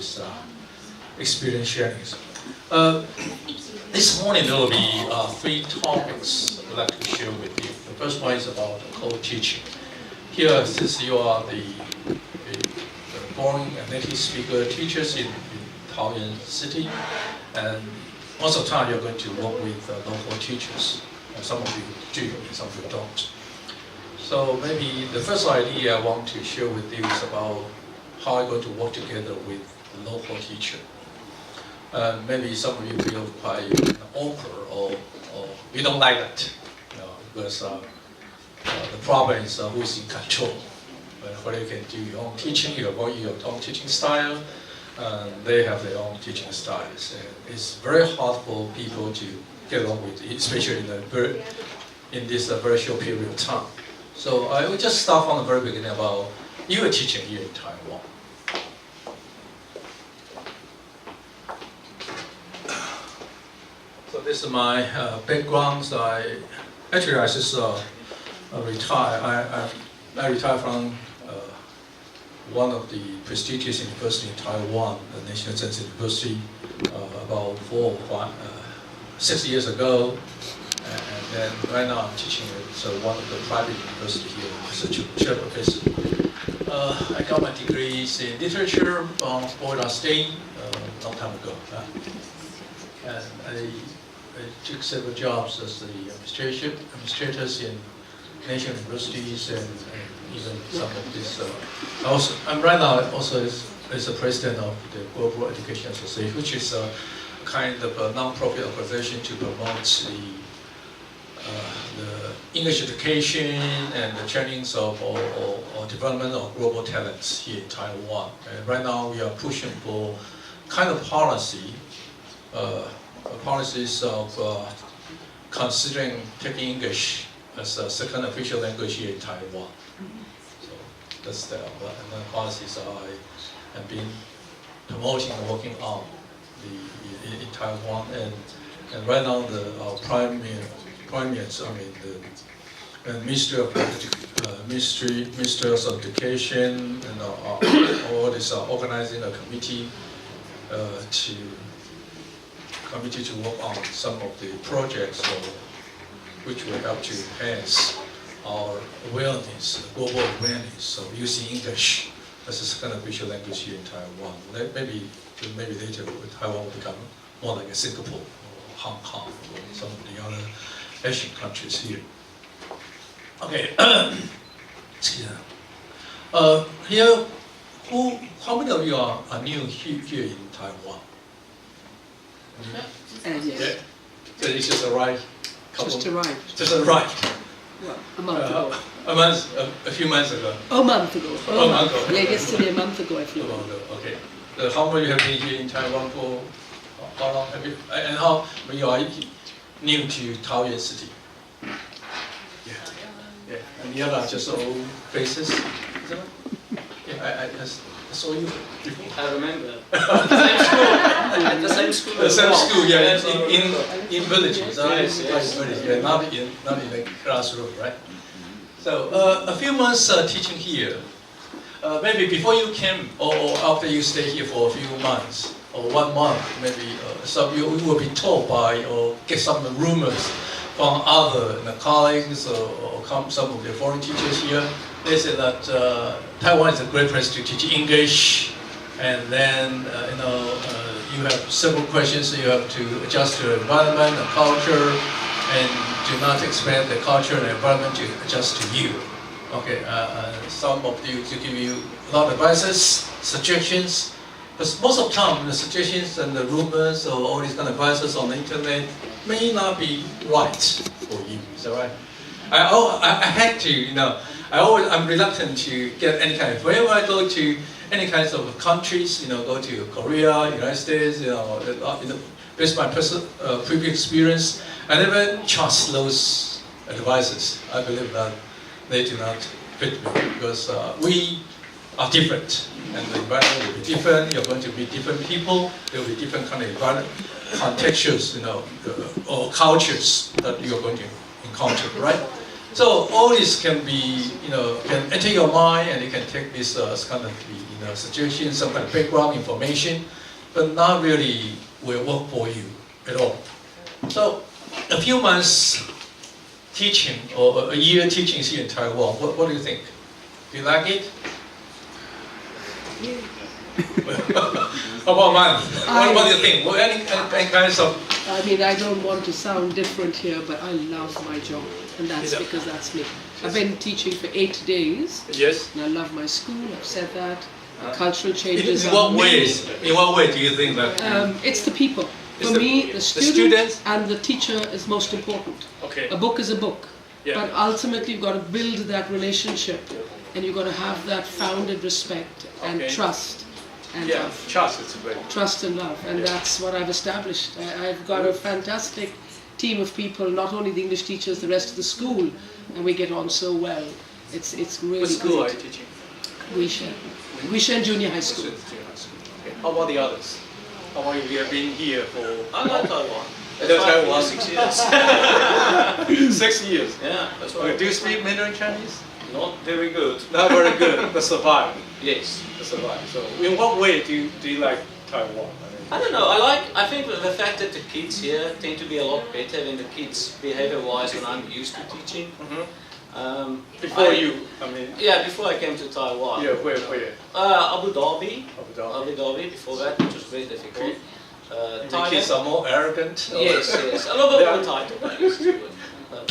this experience sharing. This morning there will be 3 topics I'd like to share with you. The first one is about co-teaching. Here, since you are the foreign and native speaker teachers in Taoyuan city, and most of the time you're going to work with local teachers. Some of you do, some of you don't. So maybe the first idea I want to share with you is about how you're going to work together with the local teacher. Maybe some of you feel quite awkward or you don't like that, because the problem is who's in control. Whether you can do your own teaching, your own teaching style, they have their own teaching styles. It's very hard for people to get along with, especially in this very short period of time. So I will just start from the very beginning about you are teaching here in Taiwan. So this is my background. So I just retired. I retired from one of the prestigious universities in Taiwan, the National Chen University, about 6 years ago. And then right now I'm teaching at one of the private universities here as a chair professor. I got my degrees in literature from Florida State a long time ago. And I took several jobs as the administrators in national universities and even some of this. I'm right now also as the president of the Global Education Association, which is a kind of a non-profit organization to promote the English education and the trainings of or development of global talents here in Taiwan. And right now we are pushing for kind of policies of considering taking English as a second official language here in Taiwan. So that's the policies I have been promoting and working on in Taiwan. And right now our premiers, the Ministry of Education, and all this organizing a committee to work on some of the projects which will help to enhance our awareness, global awareness of using English as a second official language here in Taiwan. Maybe later Taiwan will become more like a Singapore or Hong Kong or some of the other Asian countries here. Okay. Here, how many of you are new here in Taiwan? Yes. So it's just arrived. Just arrived. Just arrived. Well, a month ago. A few months ago. A month ago. A month ago. Yeah, yesterday, a month ago, I flew. A month ago. Okay. So how long you have been here in Taiwan for? How long have you? And how when you are new to Taoyuan city? Yeah. And the other are just old faces. Is that right? Yeah. I saw you before. I remember. The same school. The same school, yeah, in villages, right? Yes. Yeah, not in the classroom, right? So a few months teaching here. Maybe before you came, or after you stay here for a few months, or 1 month, maybe some you will be told by or get some rumors from other colleagues or some of the foreign teachers here. They say that Taiwan is a great place to teach English, and then you have several questions. You have to adjust to the environment, the culture, and do not expect the culture and the environment to adjust to you. Okay, some of you to give you a lot of advices, suggestions, but most of the time the suggestions and the rumors or all these kind of advices on the internet may not be right for you. Is that right? I had to, I'm reluctant to get any kind of, whenever I go to any kinds of countries, go to Korea, United States, based on my previous experience, I never trust those advices. I believe that they do not fit me because we are different and the environment will be different. You're going to meet different people. There will be different kind of environment, contextures, or cultures that you're going to encounter, right? So all this can be, can enter your mind, and you can take this as kind of, suggestion, some kind of background information, but not really will work for you at all. So a few months teaching or a year teaching here in Taiwan, what do you think? Do you like it? How about a month? What do you think? Well, any kinds of... I mean, I don't want to sound different here, but I love my job, and that's because that's me. I've been teaching for 8 days, Yes. and I love my school. I've said that. Cultural changes. In what ways? In what way do you think that? It's the people. It's For me, the student and the teacher is most important. Okay. A book is a book, Yeah. but ultimately you've got to build that relationship, and you've got to have that founded respect and Okay. trust and Yeah, love. trust is very. Trust and love, and that's what I've established. I've got a fantastic team of people, not only the English teachers, the rest of the school, and we get on so well. It's really What school are great. you teaching? Wishen Junior High School. Okay. How about the others? How about you have been here for? I like Taiwan. Taiwan. 6 years. 6 years. Yeah, that's Okay, right. do you speak Mandarin Chinese? Not very good. Not very good, but survive. Yes. Survive. So, in what way do you like Taiwan? I don't know. I think the fact that the kids here tend to be a lot better than the kids behavior-wise when I'm used to teaching. Before Yeah, before I came to Taiwan. Yeah, where? Abu Dhabi. Abu Dhabi. Abu Dhabi. Before that, which was very difficult. The kids are more arrogant. Yes, yes. A little bit more entitled. I used to it. But,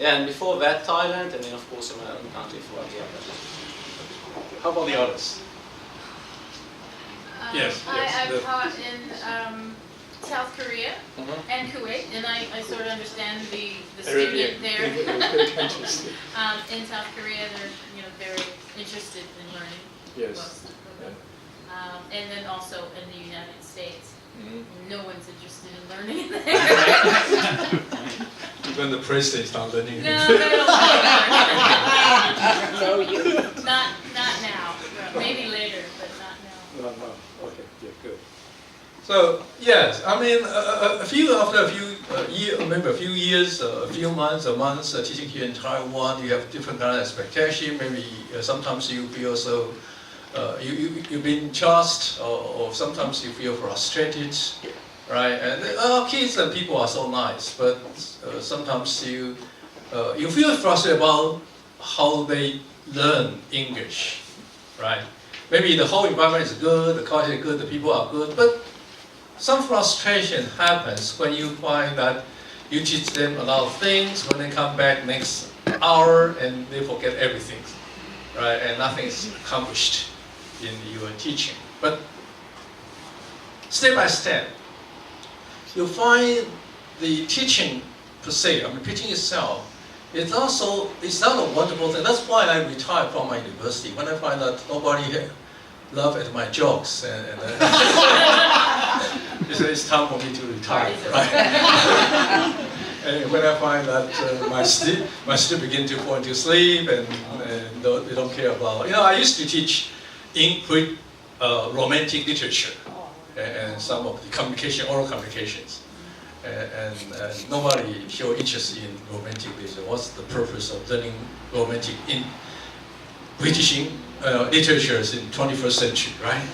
yeah, and before that, Thailand, and then of course in my own country for the others. How about the others? Yes, I've the- taught in South Korea and Kuwait, and I sort of understand the student there. In South Korea, they're very interested in learning. Yes. Most of them. And then also in the United States, no one's interested in learning there. Even the president is not learning. No, they don't want to No, you. learn. Not now. Maybe later, but not now. No. Okay, yeah, good. So yes, I mean after a few years, maybe a few years, a few months, teaching here in Taiwan, you have different kind of expectation. Maybe sometimes you feel so you've been charged, or sometimes you feel frustrated, right? And kids and people are so nice, but sometimes you feel frustrated about how they learn English, right? Maybe the whole environment is good, the culture is good, the people are good, but some frustration happens when you find that you teach them a lot of things, when they come back next hour and they forget everything, right? And nothing is accomplished in your teaching. But step by step, you find the teaching per se, teaching itself, it's not a wonderful thing. That's why I retired from my university. When I find that nobody laughed at my jokes, and it's time for me to retire, right? And when I find that my students begin to fall into sleep and they don't care about, I used to teach romantic literature and some of the oral communications. And nobody show interest in romantic literature. What's the purpose of learning romantic in British literatures in 21st century, right?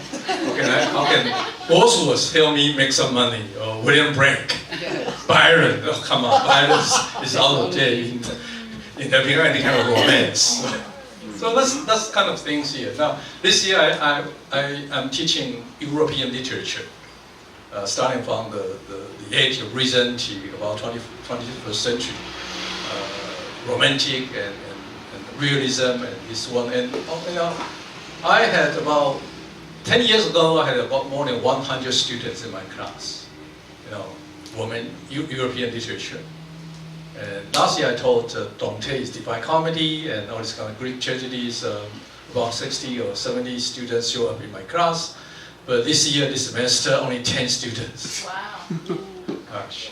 How can Wordsworth help me make some money? Or William Blake, Byron? Oh, come on, Byron is out of date in having any kind of romance. So that's kind of things here. Now this year I'm teaching European literature. Starting from the age of reason to about 21st century, romantic and realism and this one. And I had about 10 years ago, I had about more than 100 students in my class. European literature. And last year I taught Dante's Divine Comedy and all these kind of Greek tragedies. About 60 or 70 students show up in my class. But this year, this semester, only 10 students. Wow. Gosh,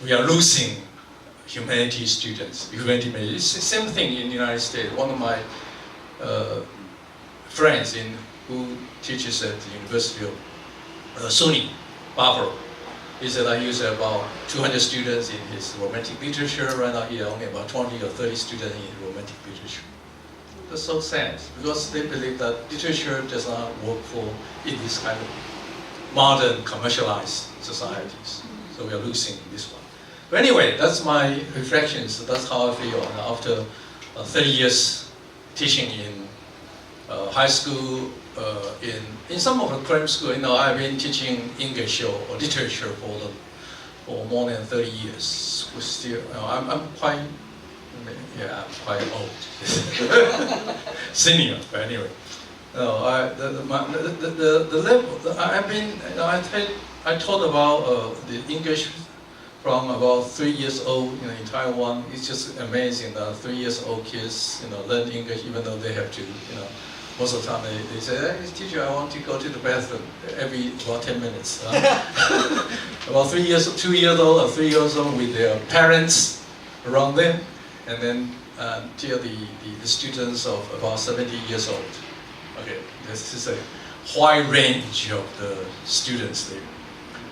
we are losing humanities students. It's the same thing in the United States. One of my friends who teaches at the University of SUNY, Buffalo, He said I used about 200 students in his romantic literature. Right now, he only about 20 or 30 students in romantic literature. That's so sad because they believe that literature does not work in this kind of modern commercialized societies. So we are losing this one. But anyway, that's my reflections. That's how I feel after 30 years teaching in high school, in some of the primary school. I've been teaching English or literature for more than 30 years. We still, I'm quite old, senior. But anyway, the level I've been. I taught about the English from about 3 years old in Taiwan. It's just amazing that 3 years old kids learn English even though they have to most of the time they say, hey, teacher, I want to go to the bathroom every about 10 minutes. About 2 years old or 3 years old with their parents around them, and then till the students of about 70 years old. Okay, this is a wide range of the students there.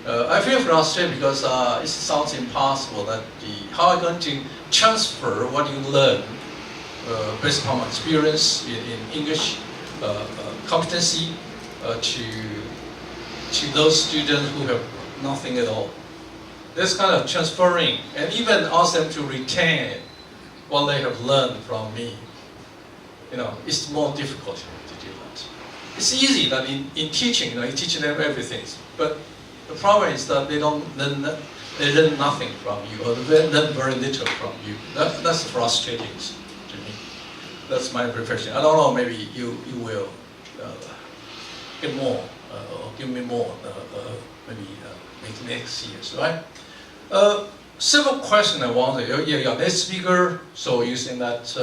I feel frustrated because it sounds impossible that how are you going to transfer what you learn based upon my experience in English competency to those students who have nothing at all. This kind of transferring and even ask them to retain what they have learned from me, it's more difficult to do that. It's easy that in teaching, you teach them everything, but the problem is that they learn nothing from you, or they learn very little from you. That's frustrating to me. That's my reflection. I don't know, maybe you will get more, or give me more, maybe next year, right? Several questions I wanted. You're a native speaker, so using that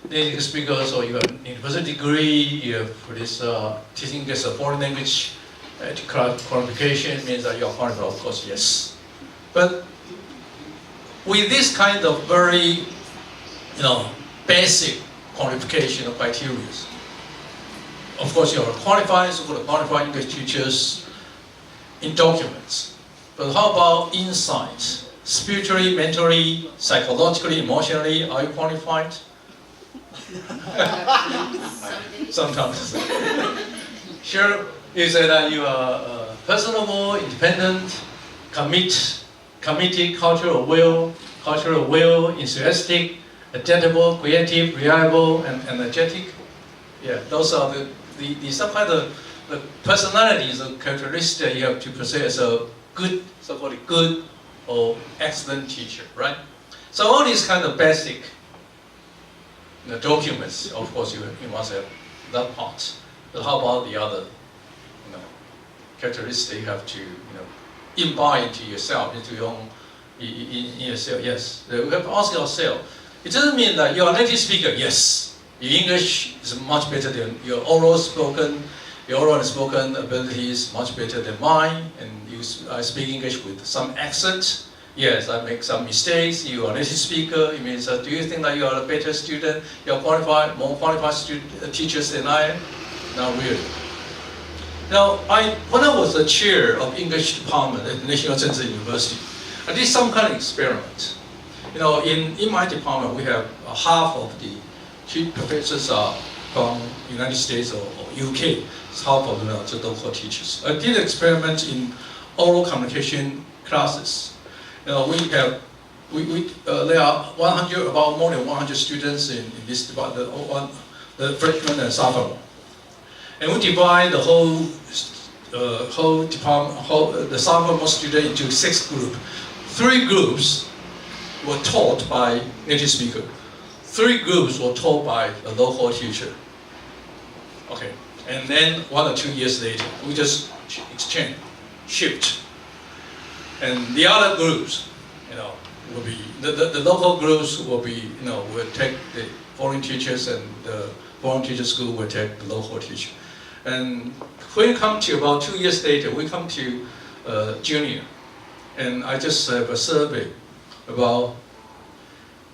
native speaker, so you have a university degree, you have this teaching as a foreign language qualification, means that you're qualified, of course, yes. But with this kind of very, basic qualification criteria, of course, you are qualified, so to qualify English teachers in documents. But how about insight? Spiritually, mentally, psychologically, emotionally, are you qualified? Sometimes. Sure, you say that you are personable, independent, committed, cultural will, enthusiastic, adaptable, creative, reliable, and energetic. Yeah, those are some kind of the personalities or characteristics you have to possess as a good, so-called good or excellent teacher, right? So all these kind of basic documents, of course, you must have that part. But how about the other, characteristics you have to, imbibe into yourself, into your own, in yourself? Yes, we have to ask ourselves. It doesn't mean that you're a native speaker. Yes, your English is much better than your oral spoken. Your oral and spoken ability is much better than mine, and I speak English with some accent. Yes, I make some mistakes. You are a native speaker. It means do you think that you are a better student? You are more qualified teachers than I am? Not really. Now, when I was the chair of English department at National Chen University, I did some kind of experiment. In my department, we have half of the chief professors are from United States or UK. Half of them are local teachers. I did an experiment in oral communication classes. There are 100, about more than 100 students in this department, the freshman and sophomore. And we divide the whole department, the sophomore student into 6 groups. 3 groups were taught by native speaker. 3 groups were taught by a local teacher. Okay, and then 1 or 2 years later, we just exchange, shift. And the other groups, will be, the local groups will be, will take the foreign teachers, and the foreign teacher school will take the local teacher. And when we come to about 2 years later, we come to junior. And I just have a survey about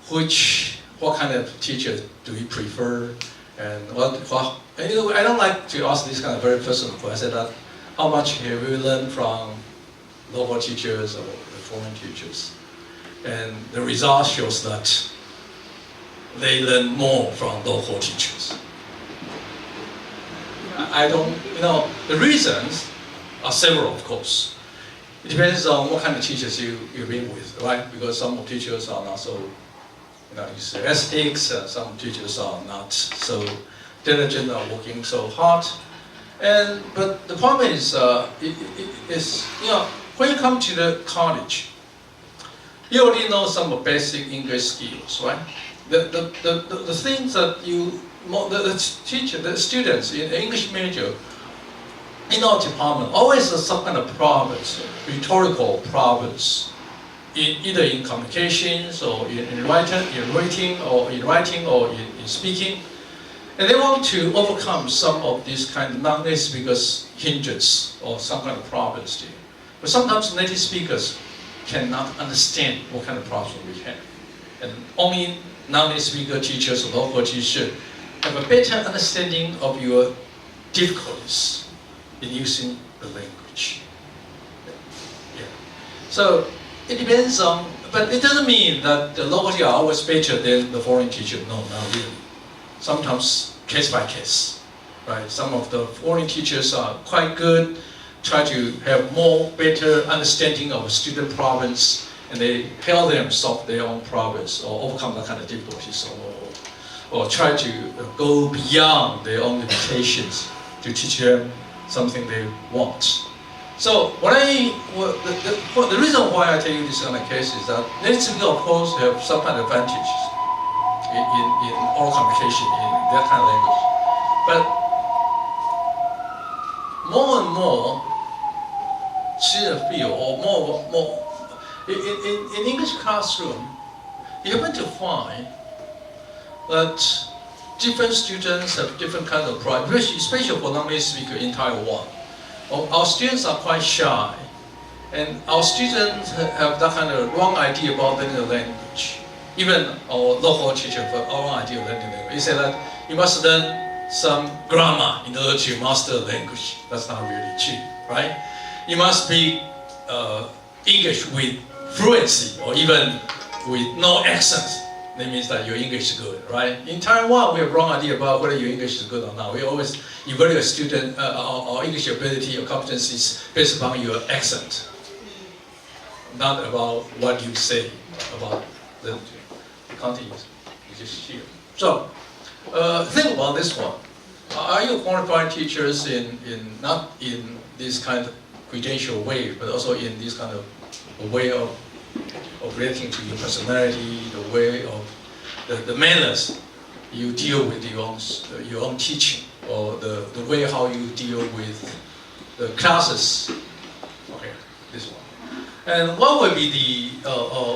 what kind of teacher do you prefer, and I don't like to ask this kind of very personal question. I said that how much have you learned from local teachers or the foreign teachers. And the result shows that they learn more from local teachers. I don't, the reasons are several, of course. It depends on what kind of teachers you've been with, right? Because some teachers are not so, use ethics, some teachers are not so diligent or working so hard. But the problem is, when you come to the college, you already know some basic English skills, right? The things that the students in the English major in our department always have some kind of problems, rhetorical problems, either in communications or in writing or in speaking. And they want to overcome some of these kind of non-native speakers' hindrance or some kind of problems there. But sometimes native speakers cannot understand what kind of problem we have. And only non-native speaker teachers or local teachers have a better understanding of your difficulties in using the language. Yeah. So it depends on, but it doesn't mean that the local teachers are always better than the foreign teacher. No, not really. Sometimes case by case, right? Some of the foreign teachers are quite good, try to have more better understanding of student problems, and they help them solve their own problems or overcome that kind of difficulties, or try to go beyond their own limitations to teach them something they want. So the reason why I tell you this kind of case is that native speakers, of course, have some kind of advantages in oral communication in that kind of language. But more and more students feel, or more in English classroom, you happen to find that different students have different kinds of problems, especially for non-native speakers in Taiwan. Our students are quite shy, and our students have that kind of wrong idea about learning the language. Even our local teacher have our own idea of learning the language. He said that you must learn some grammar in order to master the language. That's not really true, right? You must speak English with fluency or even with no accents. That means that your English is good, right? In Taiwan, we have wrong idea about whether your English is good or not. We always evaluate a student, our English ability or competencies based upon your accent, not about what you say about the content you just hear. So, think about this one. Are you qualified teachers not in this kind of credential way, but also in this kind of a way of relating to your personality, the way of the manners you deal with your own teaching, or the way how you deal with the classes. Okay, this one. And what would be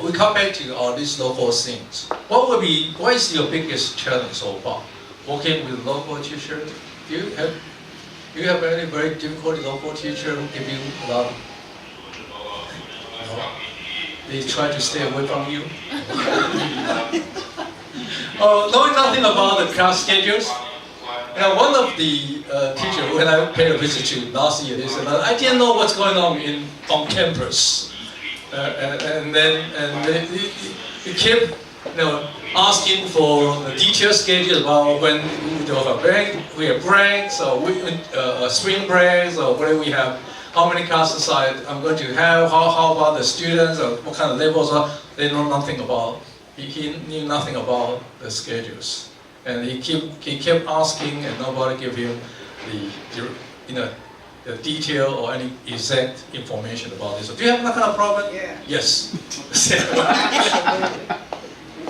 we come back to these local things. What is your biggest challenge so far? Working with local teachers? Do you have any very difficult local teacher who give you a lot? No? They try to stay away from you? Knowing nothing about the class schedules. One of the teachers, when I paid a visit to last year, they said that I didn't know what's going on on campus. And they kept asking for the detailed schedule about when we have breaks, or spring breaks, or whether we have, how many classes I'm going to have, how about the students, or what kind of levels are. They know nothing about. He knew nothing about the schedules, and he kept asking, and nobody gave him the detail or any exact information about this. So do you have that kind of problem? Yeah. Yes.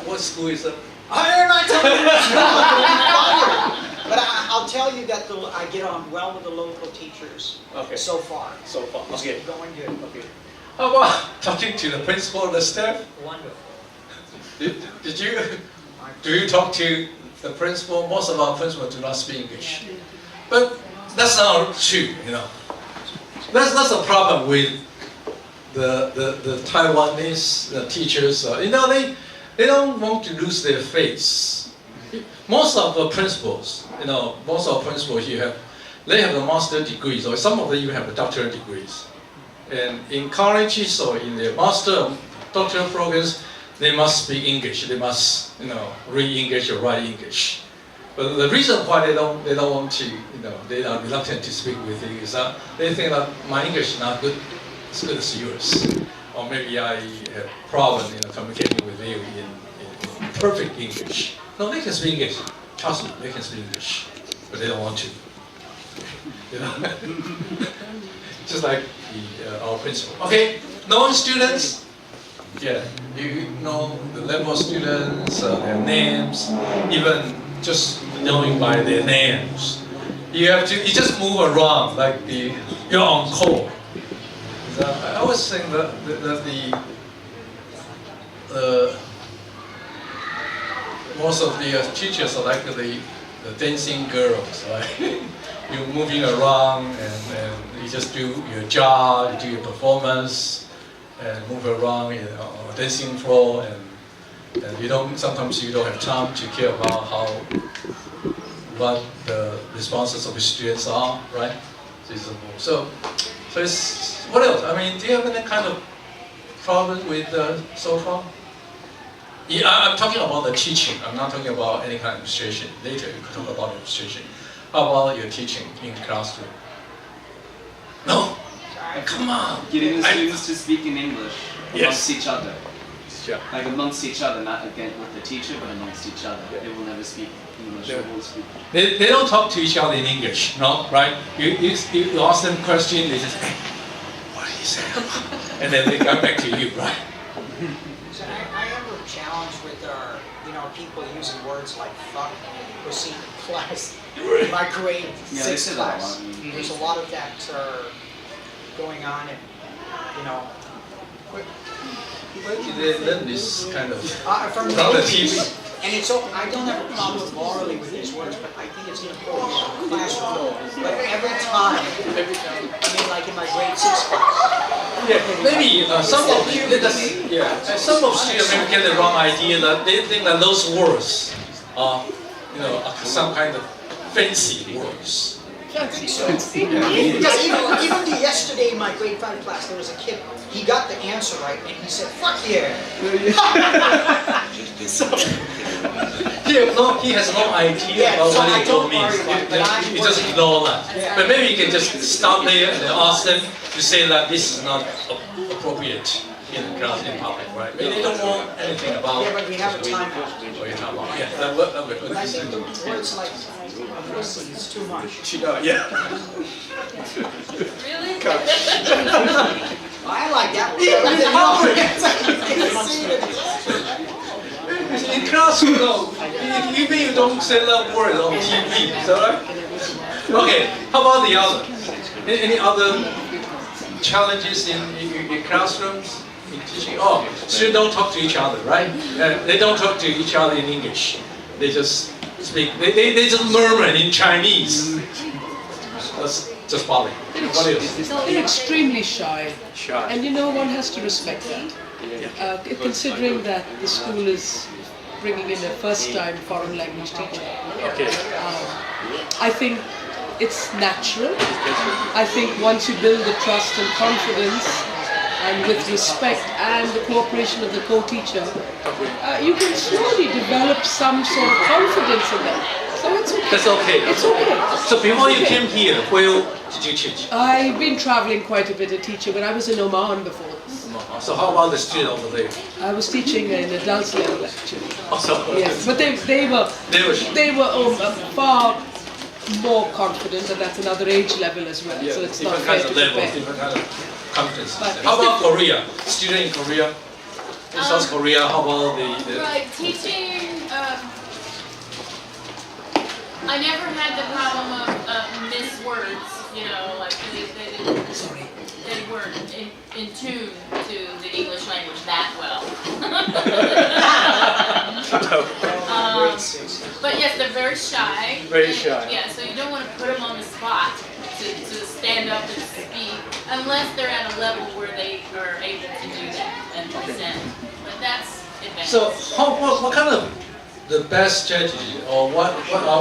What school is that? I'm not telling you. But I'll tell you that I get on well with the local teachers. Okay. So far. So far. Okay. It's going good. Okay. How about talking to the principal and the staff? Wonderful. Do you talk to the principal? Most of our principals do not speak English. But that's not true, That's a problem with the Taiwanese teachers. They don't want to lose their face. Most of the principals, here they have the master degrees, or some of them even have the doctorate degrees. And in colleges or in the master doctoral programs, they must speak English. They must, read English or write English. But the reason why they don't want to, they are reluctant to speak with you is that they think that my English is not good, as good as yours, or maybe I have problem, communicating with you in perfect English. No, they can speak English. Trust me, they can speak English, but they don't want to. Just like our principal. Okay, known students. Yeah, you know the level of students, their names, even just knowing by their names. You just move around like you're on call. I always think that most of the teachers are like the dancing girls, right? You're moving around and you just do your job, you do your performance, and move around on a dancing floor, and sometimes you don't have time to care about what the responses of the students are, right? So it's, what else? I mean, do you have any kind of problem with so far? Yeah, I'm talking about the teaching. I'm not talking about any kind of administration. Later, you could talk about administration. How about your teaching in classroom? No? Come on! Getting the students to speak in English amongst each other. Yeah. Like amongst each other, not again with the teacher, but amongst each other. Yeah. They will never speak English. They will speak. They don't talk to each other in English, no? Right? You ask them a question, they just, hey, what did he say? And then they come back to you, right? So I have a challenge with people using words like fuck, pussy, class. In my grade Yeah, they 6 say that a class, lot. there's a lot of that going on, and Where did they learn this kind of from the TV. And I don't have a problem morally with these words, but I think it's important in the classroom. But every time, I mean, like in my grade 6 class. Yeah, maybe some of students maybe get the wrong idea that they think that those words are, some kind of fancy words. Because even yesterday in my grade 5 class, there was a kid. He got the answer right, and he said, "Fuck yeah." He has no idea about what it means. He just ignore that. Yeah. But maybe you can just stop there and ask them to say that this is not appropriate in the class in public, right? Maybe they don't know anything about. Yeah, but we have a timeout. Oh, you have one. Yeah, that would But I think the words like pussy is too much. Yeah. Really? I like that one. In class, even you don't say that word on TV, is that right? Okay, how about the other? Any other challenges in classrooms, in teaching? Oh, students don't talk to each other, right? They don't talk to each other in English. They just speak, they just murmur in Chinese. That's just bothering. What else? They're extremely shy. And one has to respect that. Considering that the school is bringing in a first-time foreign language teacher. Okay. I think it's natural. I think once you build the trust and confidence, and with respect and the cooperation of the co-teacher, you can slowly develop some sort of confidence in them. So it's okay. That's okay. It's okay. So before you came here, where did you teach? I've been traveling quite a bit as a teacher, but I was in Oman before this. So how about the student over there? I was teaching in adults level actually. Also, Yes, but they were far more confident, and that's another age level as well. So it's not different fair kinds to of levels, compare. different kind of competence. But How it's about Korea? Student in Korea, in South Korea. How about the Right, teaching, I never had the problem of missed words, like they weren't in tune to the English language that well. But yes, they're very shy. Very shy. Yeah, so you don't want to put them on the spot to stand up and speak unless they're at a level where they are able to do that and present. But that's advanced. So what kind of the best strategy, or what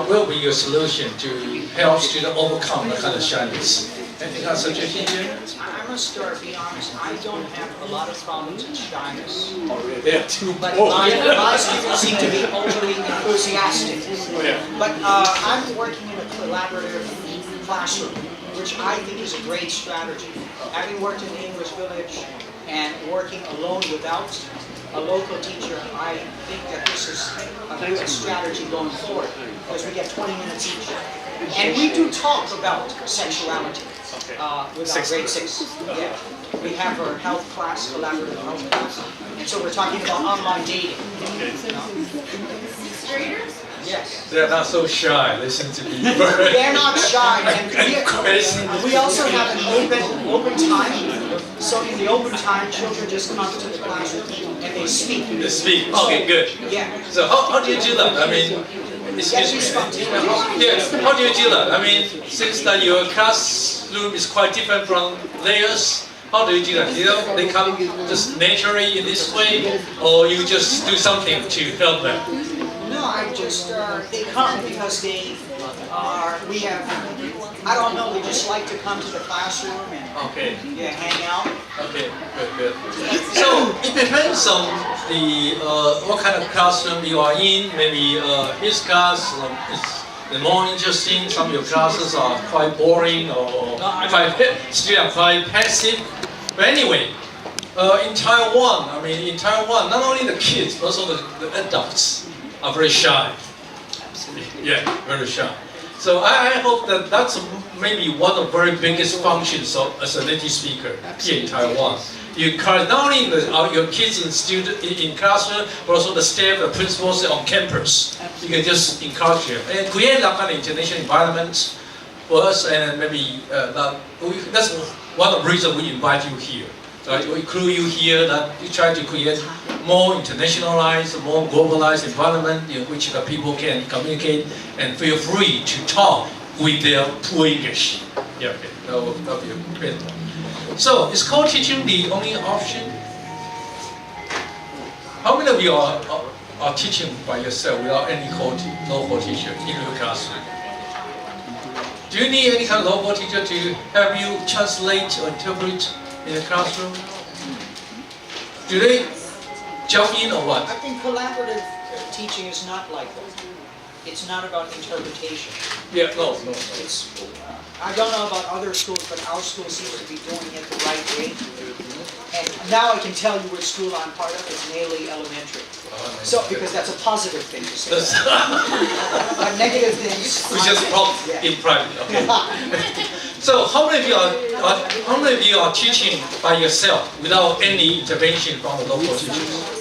will be your solution to help students overcome that kind of shyness? Anything else suggestion here? I must be honest, I don't have a lot of problems with shyness. There are two But more. my students seem to be overly enthusiastic. Oh, yeah. But I'm working in a collaborative classroom, which I think is a great strategy. Having worked in the English village and working alone without a local teacher, I think that this is a good strategy going forward, because we get 20 minutes each. And we do talk about sexuality with our grade 6. Yeah. We have our health class, collaborative health class, and so we're talking about online dating. Sixth graders? Yes. They're not so shy. Listen to me. They're not shy, and we also have an open time. So in the open time, children just come to the classroom and they speak. They speak. Okay, good. Yeah. So how do you do that? I mean, excuse me. Yes. How do you do that? I mean, since that your classroom is quite different from theirs, how do you do that? You know, they come just naturally in this way, or you just do something to help them? No, I just they come because they are. We have. I don't know. They just like to come to the classroom and Okay. yeah, hang out. Okay, good. So it depends on the what kind of classroom you are in. Maybe his class is more interesting. Some of your classes are quite boring or still quite passive. But anyway, in Taiwan, not only the kids, but also the adults are very shy. Yeah, very shy. So I hope that that's maybe one of the very biggest functions of as a native speaker here in Taiwan. You encourage not only your kids in classroom, but also the staff, the principals on campus. You can just encourage them and create that kind of international environment for us. And maybe that's one of the reasons we invite you here. We include you here, that we try to create more internationalized, more globalized environment in which the people can communicate and feel free to talk with their poor English. Yeah, okay. That'll be great. So, is co-teaching the only option? How many of you are teaching by yourself without any local teacher in your classroom? Do you need any kind of local teacher to help you translate or interpret in the classroom? Do they jump in or what? I think collaborative teaching is not like that. It's not about interpretation. Yeah, no. It's, I don't know about other schools, but our school seems to be doing it the right way. And now I can tell you which school I'm part of. It's Naily Elementary. So, because that's a positive thing to say. But negative things. We just talk in private. Okay. So, how many of you are teaching by yourself without any intervention from the local teachers?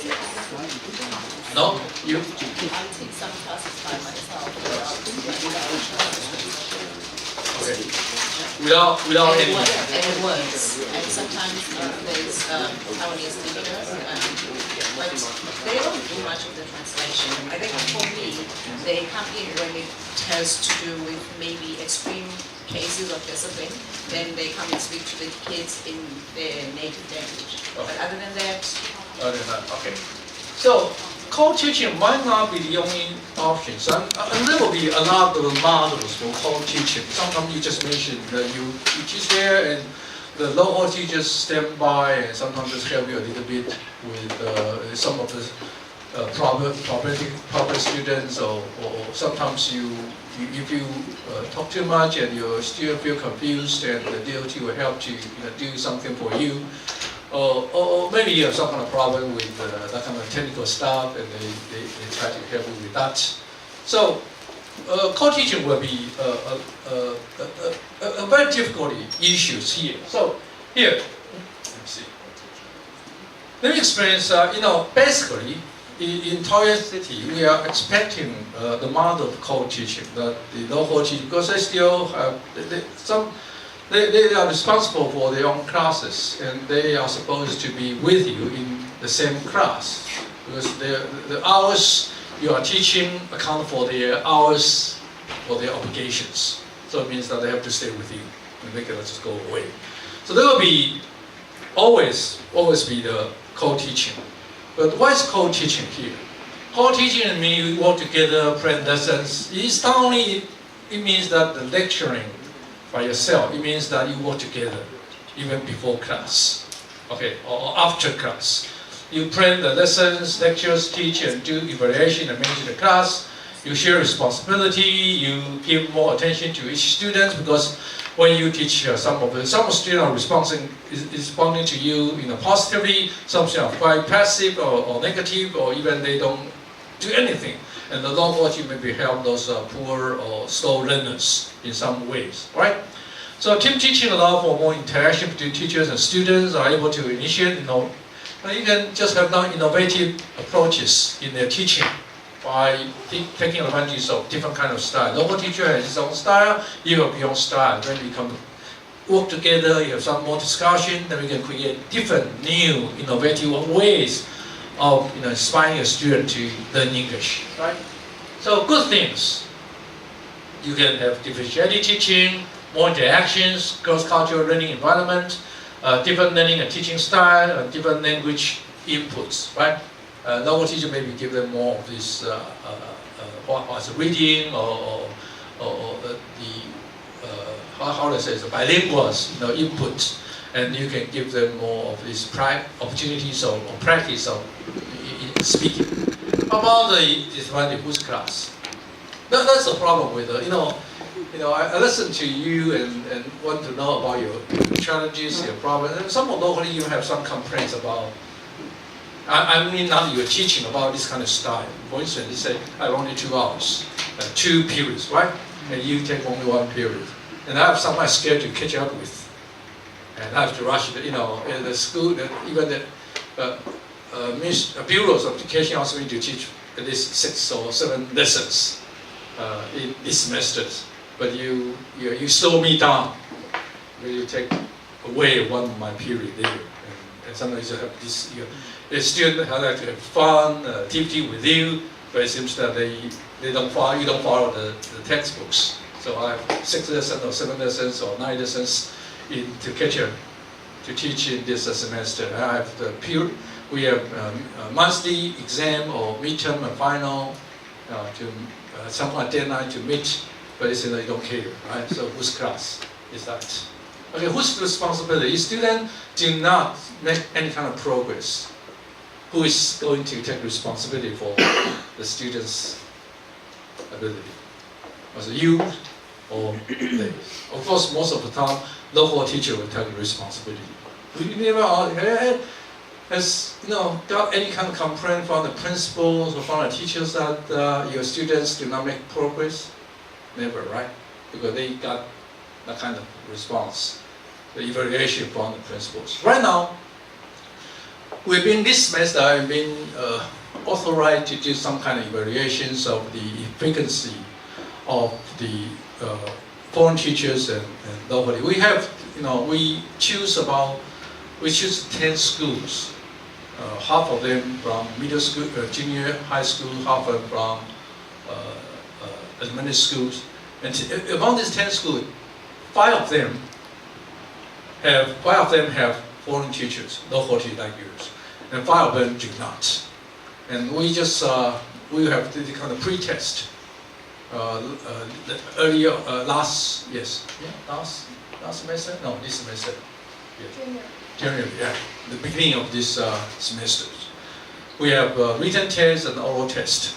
No, you. I take some classes by myself. Okay. Without any. And it works. And sometimes there's Taiwanese teachers, but they don't do much of the translation. I think for me, they come in when it has to do with maybe extreme cases of discipline. Then they come and speak to the kids in their native language. But other than that, okay. So, co-teaching might not be the only option. So, and there will be a lot of models for co-teaching. Sometimes you just mentioned that you teach there and the local teachers stand by and sometimes just help you a little bit with some of the proper students or sometimes if you talk too much and you still feel confused and the DOT will help to do something for you. Or maybe you have some kind of problem with that kind of technical stuff and they try to help you with that. So co-teaching will be a very difficult issue here. So here, let me see. Let me explain, basically in Taoyuan City, we are expecting the model of co-teaching, that the local teachers, because they still have they are responsible for their own classes, and they are supposed to be with you in the same class, because the hours you are teaching account for their hours for their obligations. So it means that they have to stay with you, and they cannot just go away. So there will be always be the co-teaching. But what is co-teaching here? Co-teaching means we work together, plan lessons. It's not only, it means that the lecturing by yourself, it means that you work together, even before class, okay, or after class. You plan the lessons, lectures, teach, and do evaluation and manage the class. You share responsibility. You give more attention to each student, because when you teach some students are responding to you, positively. Some students are quite passive or negative, or even they don't do anything. And the long run, you maybe help those poor or slow learners in some ways, right? So team teaching allows for more interaction between teachers and students, are able to initiate, you can just have innovative approaches in their teaching by taking advantage of different kind of style. Local teacher has his own style, you have your own style. Then we come work together, you have some more discussion, then we can create different, new, innovative ways of inspiring a student to learn English, right? So good things. You can have differentiated teaching, more interactions, cross-cultural learning environment, different learning and teaching style, different language inputs, right? Local teacher maybe give them more of this as reading or how to say it, bilinguals, input, and you can give them more of these opportunities or practice of speaking. How about the disadvantage whose class? That's the problem with I listen to you and want to know about your challenges, your problems. And some of locally you have some complaints about. I mean, now you're teaching about this kind of style. For instance, you say I have only 2 hours, 2 periods, right? And you take only 1 period, and I have something scared to catch up with, and I have to rush. The school, even the bureaus of education ask me to teach at least 6 or 7 lessons in this semester. But you slow me down. You take away one of my period there, and sometimes you have this. The student like to have fun, activity with you, but it seems that they don't follow. You don't follow the textbooks. So I have 6 lessons or 7 lessons or 9 lessons to catch up to teach in this semester. I have the period. We have a monthly exam or midterm and final to some deadline to meet. But it's they don't care, right? So whose class is that? Okay, whose responsibility? If students do not make any kind of progress, who is going to take responsibility for the students' ability? Was it you or they? Of course, most of the time, local teacher will take responsibility. We never has got any kind of complaint from the principals or from the teachers that your students do not make progress? Never, right? Because they got that kind of response, the evaluation from the principals. Right now, this semester, I've been authorized to do some kind of evaluations of the efficacy of the foreign teachers and locally. We have, we choose 10 schools. Half of them from middle school, junior high school, half of them from elementary schools. And among these 10 schools, 5 of them have foreign teachers, local teachers like yours, and 5 of them do not. And we just we have the kind of pre-test earlier last semester? No, this semester. Yeah. January, yeah, the beginning of this semester. We have written test and oral test.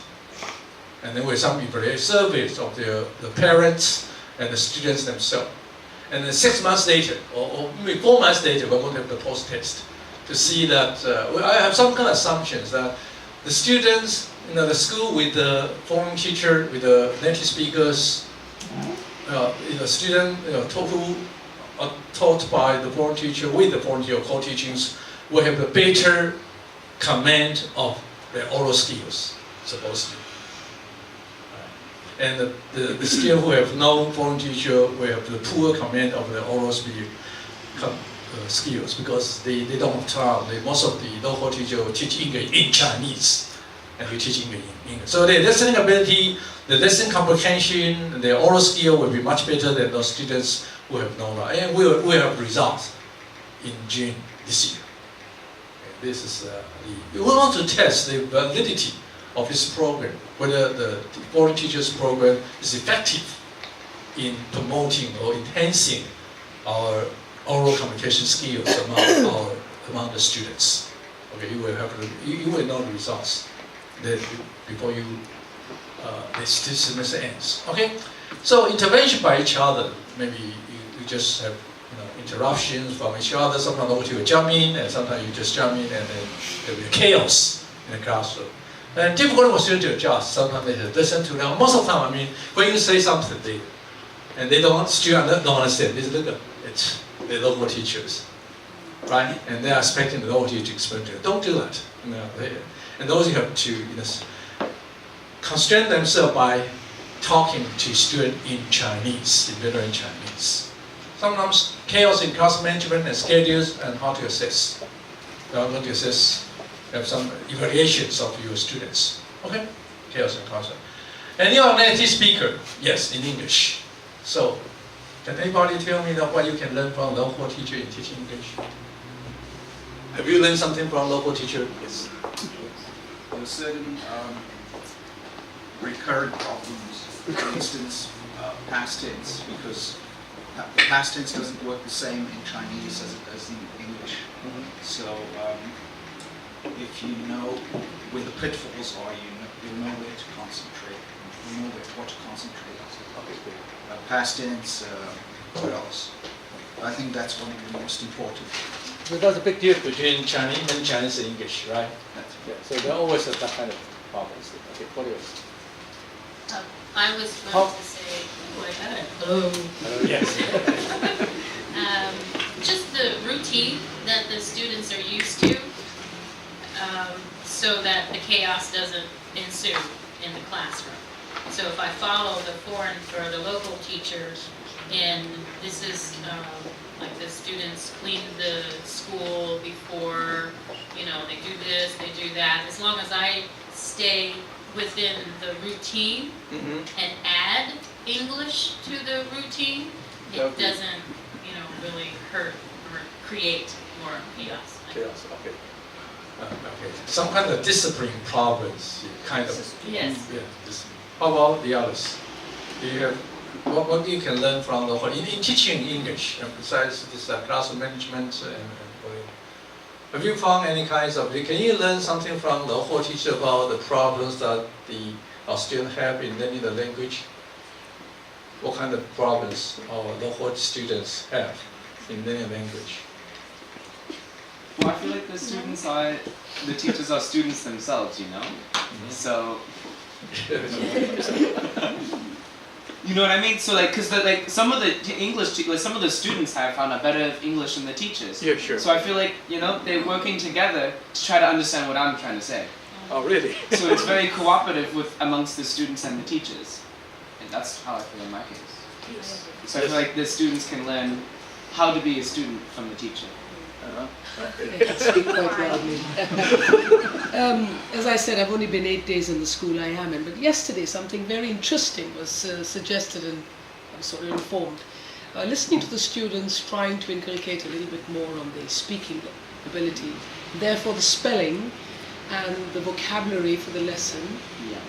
And then we have some evaluation surveys of the parents and the students themselves. And then 6 months later, or maybe 4 months later, we're going to have the post-test to see that, I have some kind of assumptions that the students, the school with the foreign teacher, with the native speakers, the student who are taught by the foreign teacher, with the foreign teacher co-teachings, will have a better command of their oral skills, supposedly. And the students who have no foreign teacher will have the poor command of their oral skills because they don't have time. Most of the local teachers will teach English in Chinese, and we teach English in English. So their listening ability, the lesson comprehension, their oral skill will be much better than those students who have no knowledge. And we have results in June this year. And this is we want to test the validity of this program, whether the foreign teachers program is effective in promoting or enhancing our oral communication skills among the students. Okay, you will know the results before this semester ends. Okay, so intervention by each other. Maybe you just have interruptions from each other. Sometimes you will jump in, and sometimes you just jump in, and then there will be chaos in the classroom. And difficult for students to adjust. Sometimes they have to listen to them. Most of the time, when you say something, students don't understand. It's the local teachers, right? And they are expecting the local teacher to explain to them. Don't do that. And those you have to constrain themselves by talking to students in Chinese, in Mandarin Chinese. Sometimes chaos in class management and schedules and how to assess. You are going to assess, have some evaluations of your students. Okay? Chaos in class. And you are a native speaker. Yes, in English. So, can anybody tell me what you can learn from local teacher in teaching English? Have you learned something from local teacher? Yes. There are certain recurrent problems. For instance, past tense, because the past tense doesn't work the same in Chinese as it does in English. So if you know where the pitfalls are, you'll know where to concentrate. You know what to concentrate on. Past tense, what else? I think that's one of the most important. So there's a big difference between Chinese and English, right? Yeah, so there always have that kind of problems. Okay, what else? I was going to say, hello. Yes. Just the routine that the students are used to, so that the chaos doesn't ensue in the classroom. So if I follow the local teachers, and this is like the students clean the school before, they do this, they do that. As long as I stay within the routine and add English to the routine, it doesn't, really hurt or create more chaos. Chaos, okay. Okay. Some kind of discipline problems, kind of. Yes. Yeah. How about the others? Do you have what you can learn from the in teaching English, besides this classroom management and have you found any kinds of? Can you learn something from the whole teacher about the problems that our students have in learning the language? What kind of problems our local students have in learning language? Well, I feel like the teachers are students themselves, So, you know what I mean? So because some of the English, some of the students have found out better English than the teachers. Yeah, sure. So I feel like, they're working together to try to understand what I'm trying to say. Oh, really? So it's very cooperative amongst the students and the teachers. And that's how I feel in my case. Yes. So I feel like the students can learn how to be a student from the teacher. I can speak quite loudly. As I said, I've only been 8 days in the school I am in, but yesterday something very interesting was suggested and I was sort of informed. Listening to the students trying to inculcate a little bit more on the speaking ability, therefore the spelling and the vocabulary for the lesson,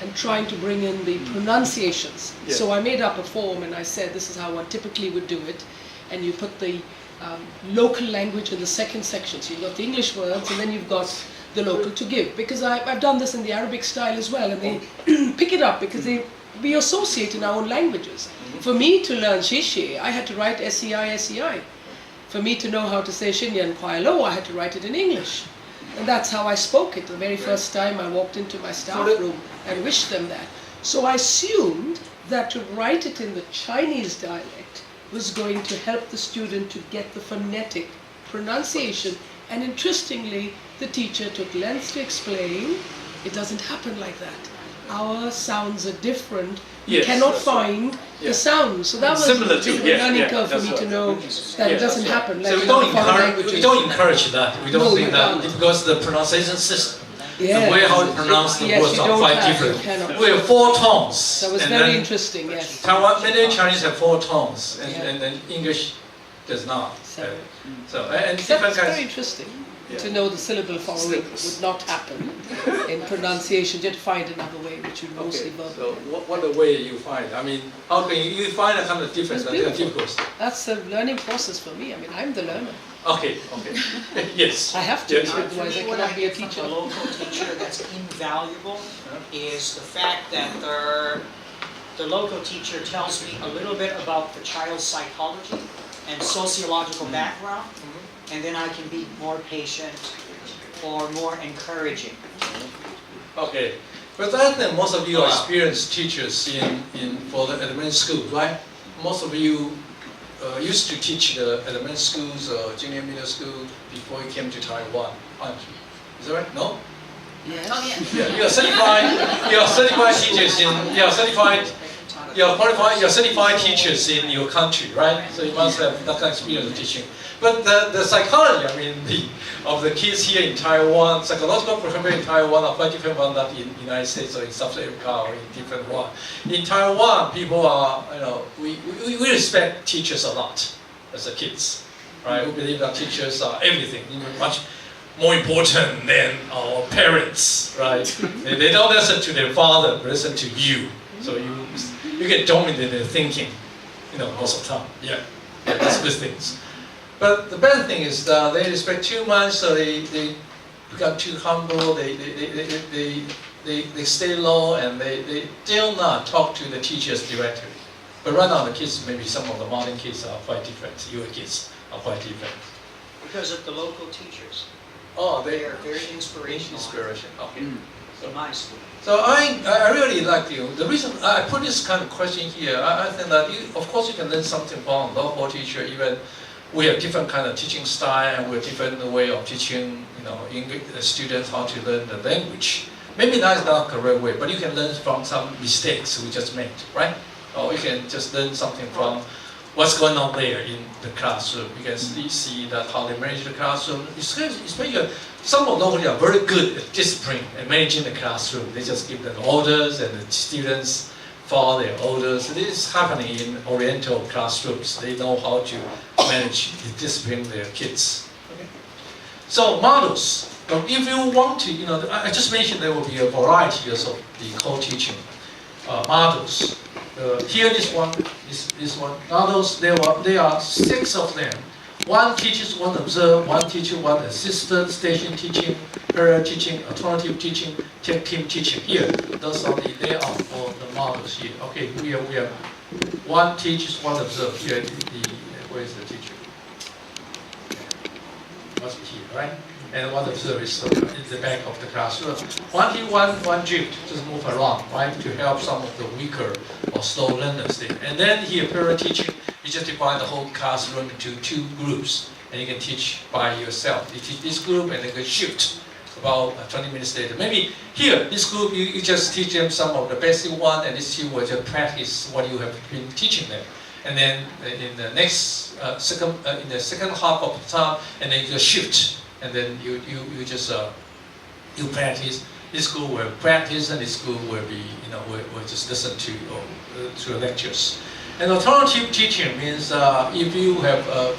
and trying to bring in the pronunciations. Yeah. So I made up a form and I said this is how one typically would do it, and you put the local language in the second section. So you've got the English words and then you've got the local to give. Because I've done this in the Arabic style as well, and they pick it up because we associate in our own languages. For me to learn Shishi, I had to write SEI. For me to know how to say Shinyan Kwai Lo, I had to write it in English. And that's how I spoke it the very first time I walked into my staff room and wished them that. So I assumed that to write it in the Chinese dialect was going to help the student to get the phonetic pronunciation. And interestingly, the teacher took lengths to explain, it doesn't happen like that. Our sounds are different. You cannot find the sounds. So that was a learning curve for me to know that it doesn't happen. Like So we don't encourage that. We don't think that because the pronunciation system, the way how to pronounce the words are quite different. We have 4 tones. That was very interesting, yes. Many Chinese have 4 tones, and then English does not. So, So and that's different very kinds. interesting Yeah. to know the syllable following would not happen in pronunciation. You'd find another way, which would mostly Okay. verbal. So what the way you find? I mean, how can you find a kind of difference? It's That are beautiful. difficult. That's a learning process for me. I mean, I'm the learner. Okay. Yes. I have to, Yes. otherwise I What cannot I be a get from teacher. a local teacher that's invaluable is the fact that the local teacher tells me a little bit about the child's psychology and sociological background, and then I can be more patient or more encouraging. Okay. But I think most of you are experienced teachers in for the elementary school, right? Most of you used to teach the elementary schools or junior middle school before you came to Taiwan, aren't you? Is that right? No? Yes. Oh, yeah. Yeah, you are certified. You are certified teachers in. You are certified. You are qualified. You are certified teachers in your country, right? So you must have that kind of experience of teaching. But the psychology, I mean, of the kids here in Taiwan, psychological behavior in Taiwan are quite different from that in the United States or in South Africa or in different one. In Taiwan, people are, we respect teachers a lot as a kids, right? We believe that teachers are everything, much more important than our parents, right? They don't listen to their father, they listen to you. So you get dominated in their thinking, most of the time. Yeah, that's good things. But the bad thing is that they respect too much, so they become too humble. They stay low, and they dare not talk to the teachers directly. But right now, the kids, maybe some of the modern kids are quite different. Your kids are quite different. Because of the local teachers. Oh, They are very inspirational. inspiration. Okay. In my school. So I really like you. The reason I put this kind of question here, I think that of course you can learn something from a local teacher. Even we have different kind of teaching style, and we have different way of teaching, English students how to learn the language. Maybe that's not the correct way, but you can learn from some mistakes we just made, right? Or you can just learn something from what's going on there in the classroom. You can see that how they manage the classroom. Especially some of them are very good at discipline and managing the classroom. They just give them orders, and the students follow their orders. This is happening in Oriental classrooms. They know how to manage and discipline their kids. Okay. So models. If you want to, I just mentioned there will be a variety of the co-teaching models. Here, this one, models. There are 6 of them. One teaches, one observe, one teacher, one assistant, station teaching, parallel teaching, alternative teaching, team teaching. Here, those are they are for the models here. Okay, we have one teaches, one observe. Here, where is the teacher? Must be here, right? And one observer is in the back of the classroom. One drift, just move around, right, to help some of the weaker or slow learners there. And then here, parallel teaching, you just divide the whole classroom into 2 groups, and you can teach by yourself. You teach this group, and then you shift about 20 minutes later. Maybe here, this group, you just teach them some of the basic one, and this team will just practice what you have been teaching them. And then in the next in the second half of the time, and then you just shift. And then you just you practice. This school will practice, and this school will be will just listen to the lectures. And alternative teaching means if you have a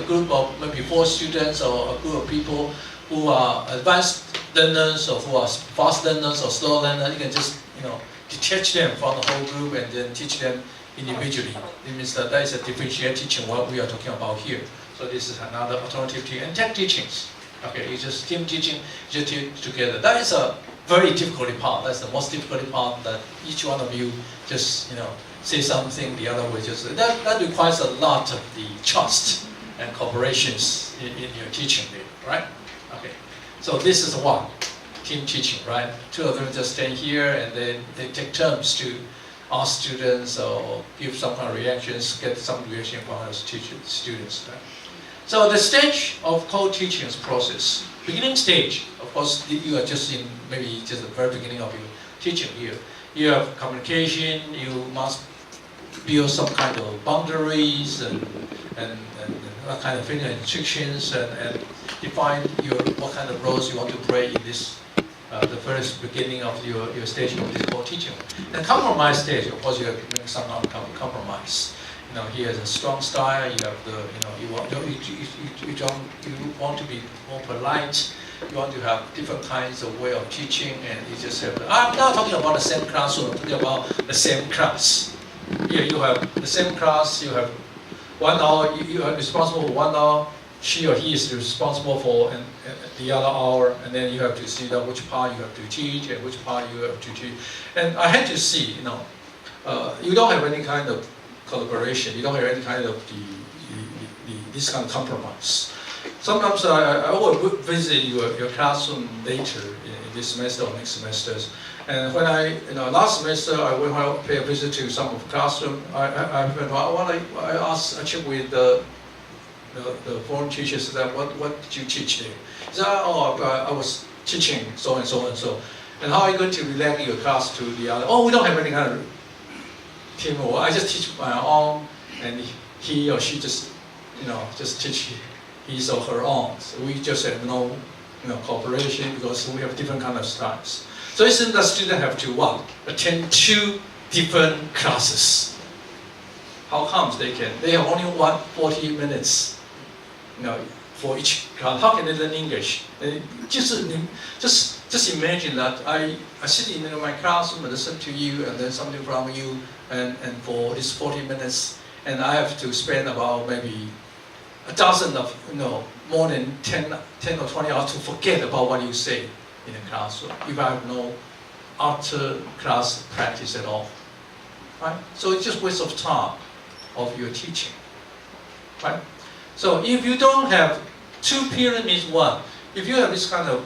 group of maybe 4 students or a group of people who are advanced learners or who are fast learners or slow learners, you can just detach them from the whole group and then teach them individually. It means that is a differentiated teaching what we are talking about here. So this is another alternative teaching. And tech teachings. Okay, it's just team teaching, just together. That is a very difficult part. That's the most difficult part, that each one of you just say something, the other way just that requires a lot of the trust and cooperations in your teaching there, right? Okay, so this is one team teaching, right? 2 of them just stand here, and then they take turns to ask students or give some kind of reactions, get some reaction from our students, right? So the stage of co-teaching process, beginning stage, of course, you are just in maybe just the very beginning of your teaching here. You have communication, you must build some kind of boundaries and what kind of instructions and define what kind of roles you want to play in this the first beginning of your stage of this co-teaching. And compromise stage, of course, you have to make some kind of compromise. he has a strong style. You have the, you want to be more polite. You want to have different kinds of way of teaching, and you just have. I'm not talking about the same classroom. I'm talking about the same class. Here you have the same class. You have 1 hour. You are responsible for 1 hour. She or he is responsible for the other hour, and then you have to see that which part you have to teach and which part you have to teach. And I had to see, you don't have any kind of collaboration. You don't have any kind of this kind of compromise. Sometimes I will visit your classroom later in this semester or next semesters. And when last semester I went out pay a visit to some of the classroom, I checked with the foreign teachers that what did you teach there? He said, I was teaching so and so and so. And how are you going to relate your class to the other? Oh, we don't have any kind of teamwork. I just teach my own, and he or she just teach his or her own. So we just have no cooperation because we have different kind of styles. So it seems that students have to attend 2 different classes. How comes they have only 40 minutes, for each class? How can they learn English? Just imagine that I sit in my classroom and listen to you and learn something from you, and for this 40 minutes, and I have to spend about maybe a dozen of more than 10 or 20 hours to forget about what you say in the classroom if I have no after class practice at all, right? So it's just waste of time of your teaching, right? So if you don't have 2 periods means 1. If you have this kind of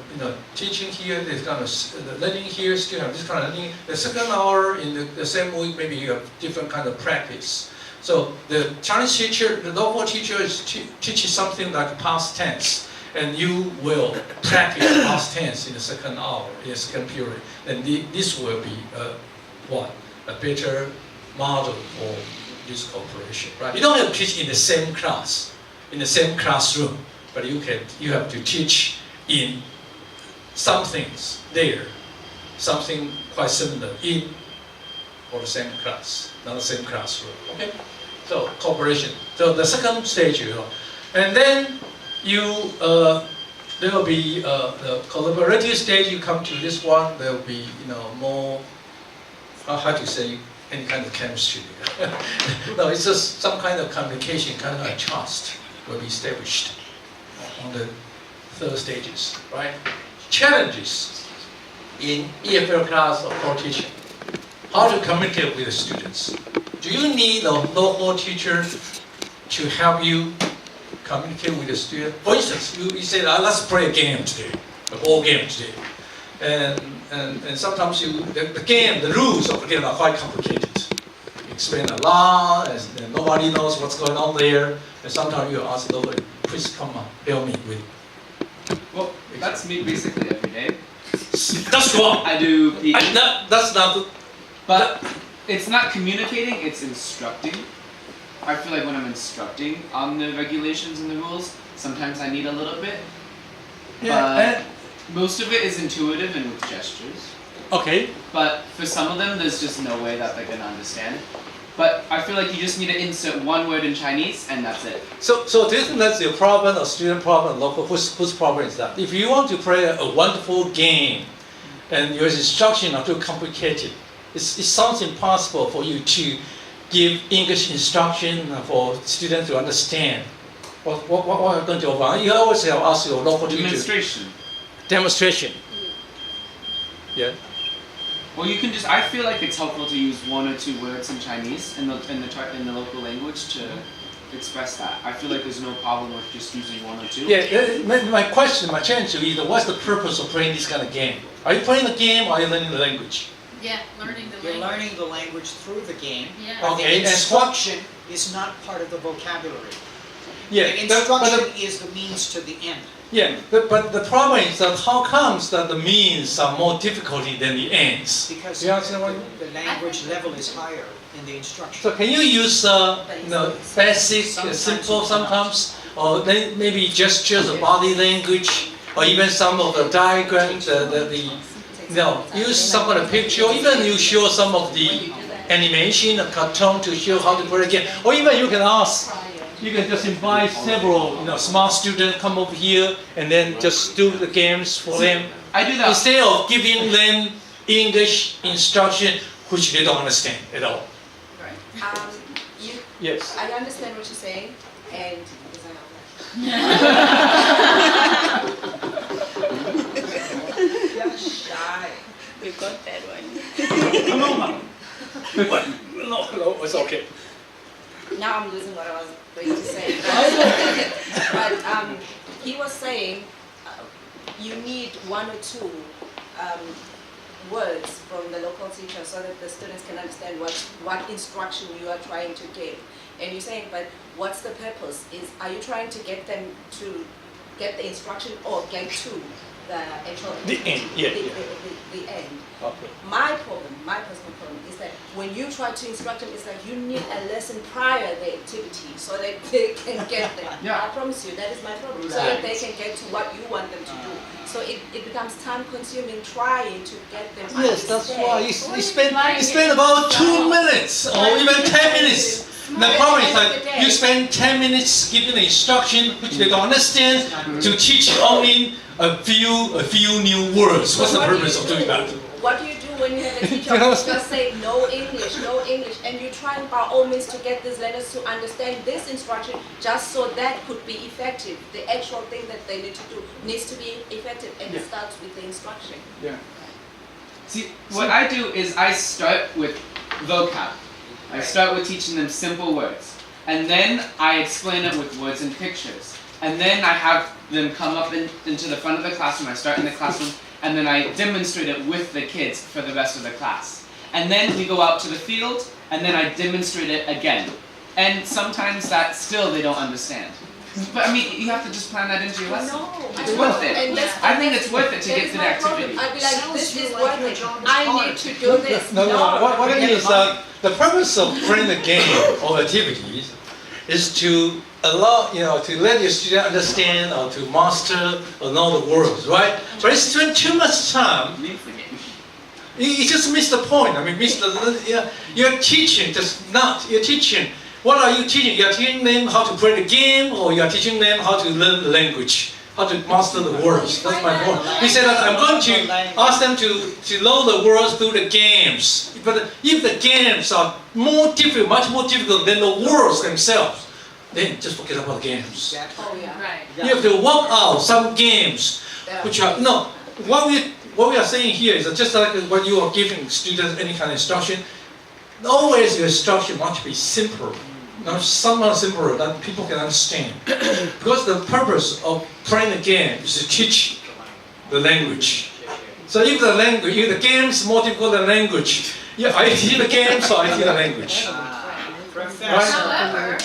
teaching here, this kind of learning here, still have this kind of learning. The second hour in the same week, maybe you have different kind of practice. So the Chinese teacher, the local teacher is teaching something like past tense, and you will practice past tense in the second hour, in the second period. And this will be a better model for this cooperation, right? You don't have to teach in the same class, in the same classroom, but you have to teach in some things there, something quite similar for the same class, not the same classroom. Okay, so cooperation. So the second stage, and then there will be the collaborative stage. You come to this one, there will be more. How to say? Any kind of chemistry. No, it's just some kind of communication, kind of trust will be established on the 3rd stages, right? Challenges in EFL class or core teaching. How to communicate with the students. Do you need a local teacher to help you communicate with the student? For instance, you say, let's play a game today, a ball game today. And sometimes the rules of the game are quite complicated. You explain a lot, and nobody knows what's going on there. And sometimes you ask nobody, please come on, help me with. Well, that's me basically every day. That's wrong. I do. That's not. But it's not communicating; it's instructing. I feel like when I'm instructing on the regulations and the rules, sometimes I need a little bit. Yeah. Most of it is intuitive and with gestures. Okay. But for some of them, there's just no way that they're gonna understand. But I feel like you just need to insert 1 word in Chinese, and that's it. So do you think that's your problem, or student problem, local? Whose problem is that? If you want to play a wonderful game, and your instruction are too complicated, it sounds impossible for you to give English instruction for students to understand. What are you going to offer? You always have asked your local teacher. Demonstration. Yeah. Well, you can just. I feel like it's helpful to use 1 or 2 words in Chinese in the local language to express that. I feel like there's no problem with just using 1 or 2. Yeah. My challenge to you is, what's the purpose of playing this kind of game? Are you playing the game, or are you learning the language? Yeah, learning the language. You're learning the language through the game. Yeah. Okay. The instruction is not part of the vocabulary. Yeah. The instruction is the means to the end. Yeah, but the problem is that how comes that the means are more difficulty than the ends? Because You understand what I mean? the language level is higher in the instruction. So can you use basic, simple sometimes, or then maybe gestures of body language, or even some of the diagrams, use some of the picture, or even you show some of the animation, a cartoon to show how to play the game. Or even you can ask, you can just invite several, smart students come over here and then just do the games for them. I do that. Instead of giving them English instruction, which they don't understand at all. Yes. I understand what you're saying, and You're shy. you got that one. No, it's okay. Now I'm losing what I was going to say. But he was saying you need one or two words from the local teacher so that the students can understand what instruction you are trying to give. And you're saying, but what's the purpose? Are you trying to get them to get the instruction or get to the actual The end, yeah. the end? Okay. My personal problem is that when you try to instruct them, it's like you need a lesson prior the activity so that they can get there. Yeah. I promise you, that is my problem. So that they can get to what you want them to do. So it becomes time consuming trying to get them Yes, that's why you understand. spend about 2 minutes or even 10 minutes. The problem is that you spend 10 minutes giving the instruction which they don't understand to teach only a few new words. What's the purpose of doing that? What do you do when you have a teacher who just say no English, and you're trying by all means to get these learners to understand this instruction just so that could be effective. The actual thing that they need to do needs to be effective, and it starts with the instruction. Yeah. See, what I do is I start with vocab. I start with teaching them simple words. And then I explain it with words and pictures. And then I have them come up into the front of the classroom. I start in the classroom, and then I demonstrate it with the kids for the rest of the class. And then we go out to the field, and then I demonstrate it again. And sometimes that still they don't understand. But I mean, you have to just plan that into your lesson. It's worth it. I think it's worth it to get to the activity. I'd be like, this is worth it. I need to do this. No. What I mean is the purpose of playing the game or activities is to allow, to let your student understand or to master or know the words, right? But if you spend too much time, you just miss the point. I mean, you're teaching, you're teaching. What are you teaching? You're teaching them how to play the game, or you're teaching them how to learn the language, how to master the words. That's my point. He said that I'm going to ask them to learn the words through the games. But if the games are much more difficult than the words themselves, then just forget about the games. Oh, yeah. Right. You have to work out some games, which are what we are saying here is that just like when you are giving students any kind of instruction, always your instruction must be simple. Somewhat simpler that people can understand. Because the purpose of playing the game is to teach the language. So if the game is more difficult than language, I teach the games or I teach the language. However,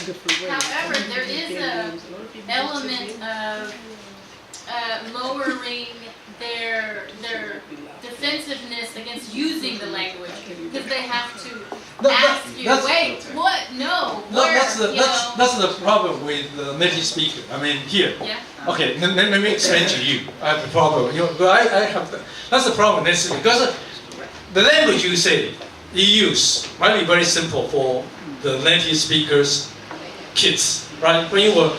there is an element of lowering their defensive-ness against using the language, because they have to ask you, wait, what? No, where? That's the problem with the native speaker. I mean, here. Yeah. Okay, let me explain to you. I have a problem. That's the problem with native speaker, because the language you use might be very simple for the native speakers' kids, right? When you were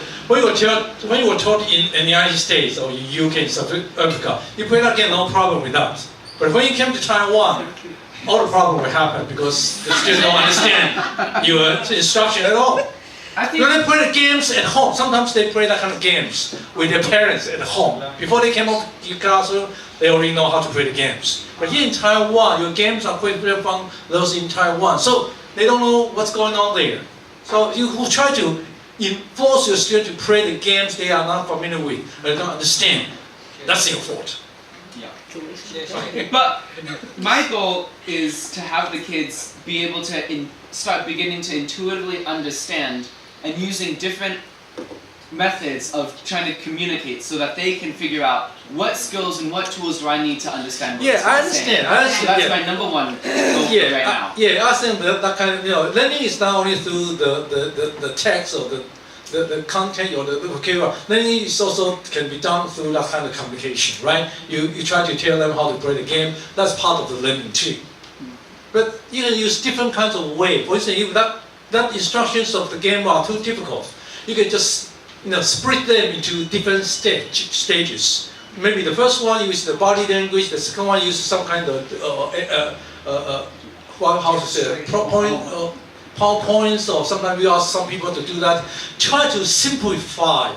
taught in the United States or in UK, South Africa, you probably not get no problem with that. But when you came to Taiwan, all the problem will happen because the students don't understand your instruction at all. When they play the games at home, sometimes they play that kind of games with their parents at home. Before they came up to the classroom, they already know how to play the games. But here in Taiwan, your games are quite different from those in Taiwan. So they don't know what's going on there. So you try to force your students to play the games they are not familiar with, or they don't understand. That's your fault. But my goal is to have the kids be able to start beginning to intuitively understand and using different methods of trying to communicate so that they can figure out what skills and what tools do I need to understand what this I is understand. saying. So that's my number one goal right now. I think that kind of, learning is not only through the text or the content or the vocabulary. Learning is also can be done through that kind of communication, right? You try to tell them how to play the game. That's part of the learning too. But you can use different kinds of way. For instance, if that instructions of the game are too difficult, you can just split them into different stages. Maybe the first one use the body language, the second one use some kind of PowerPoints, or sometimes we ask some people to do that. Try to simplify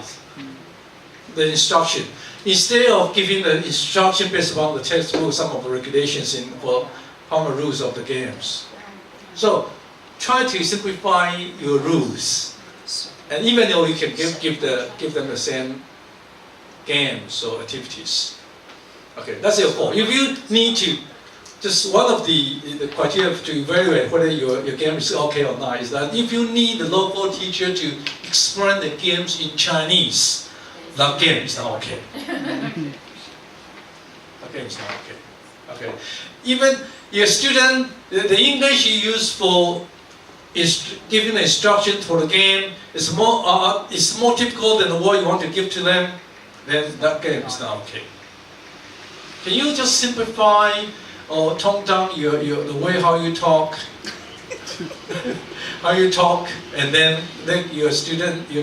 the instruction instead of giving the instruction based upon the textbook, some of the regulations for common rules of the games. So try to simplify your rules, and even though you can give them the same games or activities. Okay, that's your fault. If you need to, just one of the criteria to evaluate whether your game is okay or not is that if you need the local teacher to explain the games in Chinese, that game is not okay. That game is not okay. Okay. Even your student, the English you use for giving the instruction for the game is more typical than the word you want to give to them, then that game is not okay. Can you just simplify or tone down the way how you talk, and then your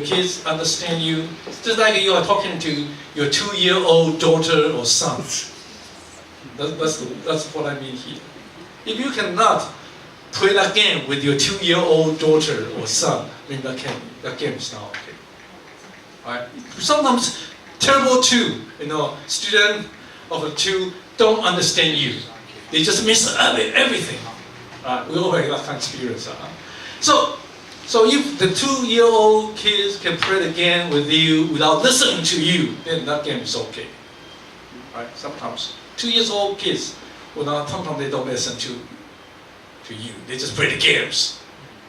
kids understand you, just like you are talking to your 2-year-old daughter or son. That's what I mean here. If you cannot play that game with your 2-year-old daughter or son, then that game is not okay. Right? Sometimes terrible too, student of 2 don't understand you. They just miss everything. We all have that kind of experience. So if the 2-year-old kids can play the game with you without listening to you, then that game is okay. Right? Sometimes 2-year-old kids, sometimes they don't listen to you. They just play the games,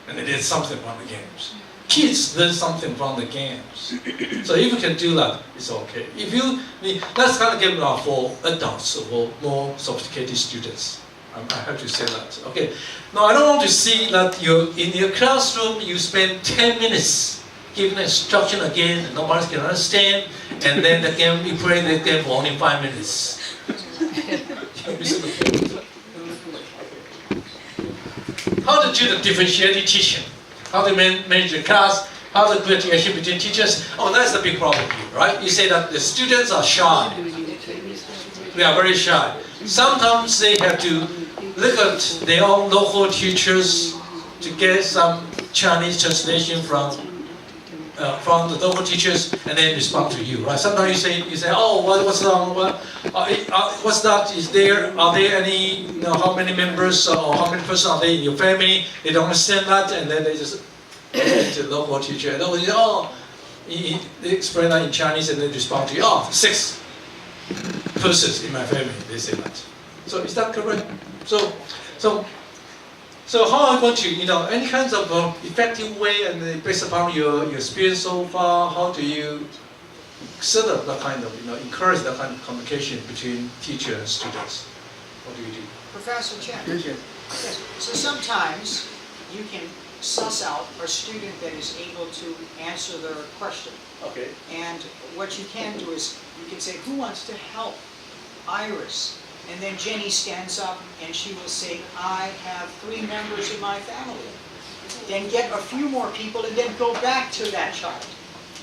and they did something from the games. Kids learn something from the games. So if you can do that, it's okay. That's kind of game for adults or more sophisticated students. I have to say that. Okay. Now I don't want to see that in your classroom you spend 10 minutes giving instruction again, and nobody can understand, and then you play the game for only 5 minutes. How to do the differentiated teaching? How to manage the class? How to create relation between teachers? Oh, that's the big problem here, right? You say that the students are shy. They are very shy. Sometimes they have to look at their own local teachers to get some Chinese translation from the local teachers, and then respond to you, right? Sometimes you say, oh, what's wrong? What's that? Are there any, how many members or how many persons are there in your family? They don't understand that, and then they just go to the local teacher, and they say, oh, they explain that in Chinese, and then respond to you, oh, 6 persons in my family. They say that. So is that correct? So how are you going to, any kinds of effective way, and based upon your experience so far, how do you set up that kind of, encourage that kind of communication between teacher and students? What do you do? Professor Chen. Yes. So sometimes you can suss out a student that is able to answer their question. Okay. And what you can do is you can say, who wants to help Iris? And then Jenny stands up and she will say, I have 3 members in my family. Then get a few more people and then go back to that child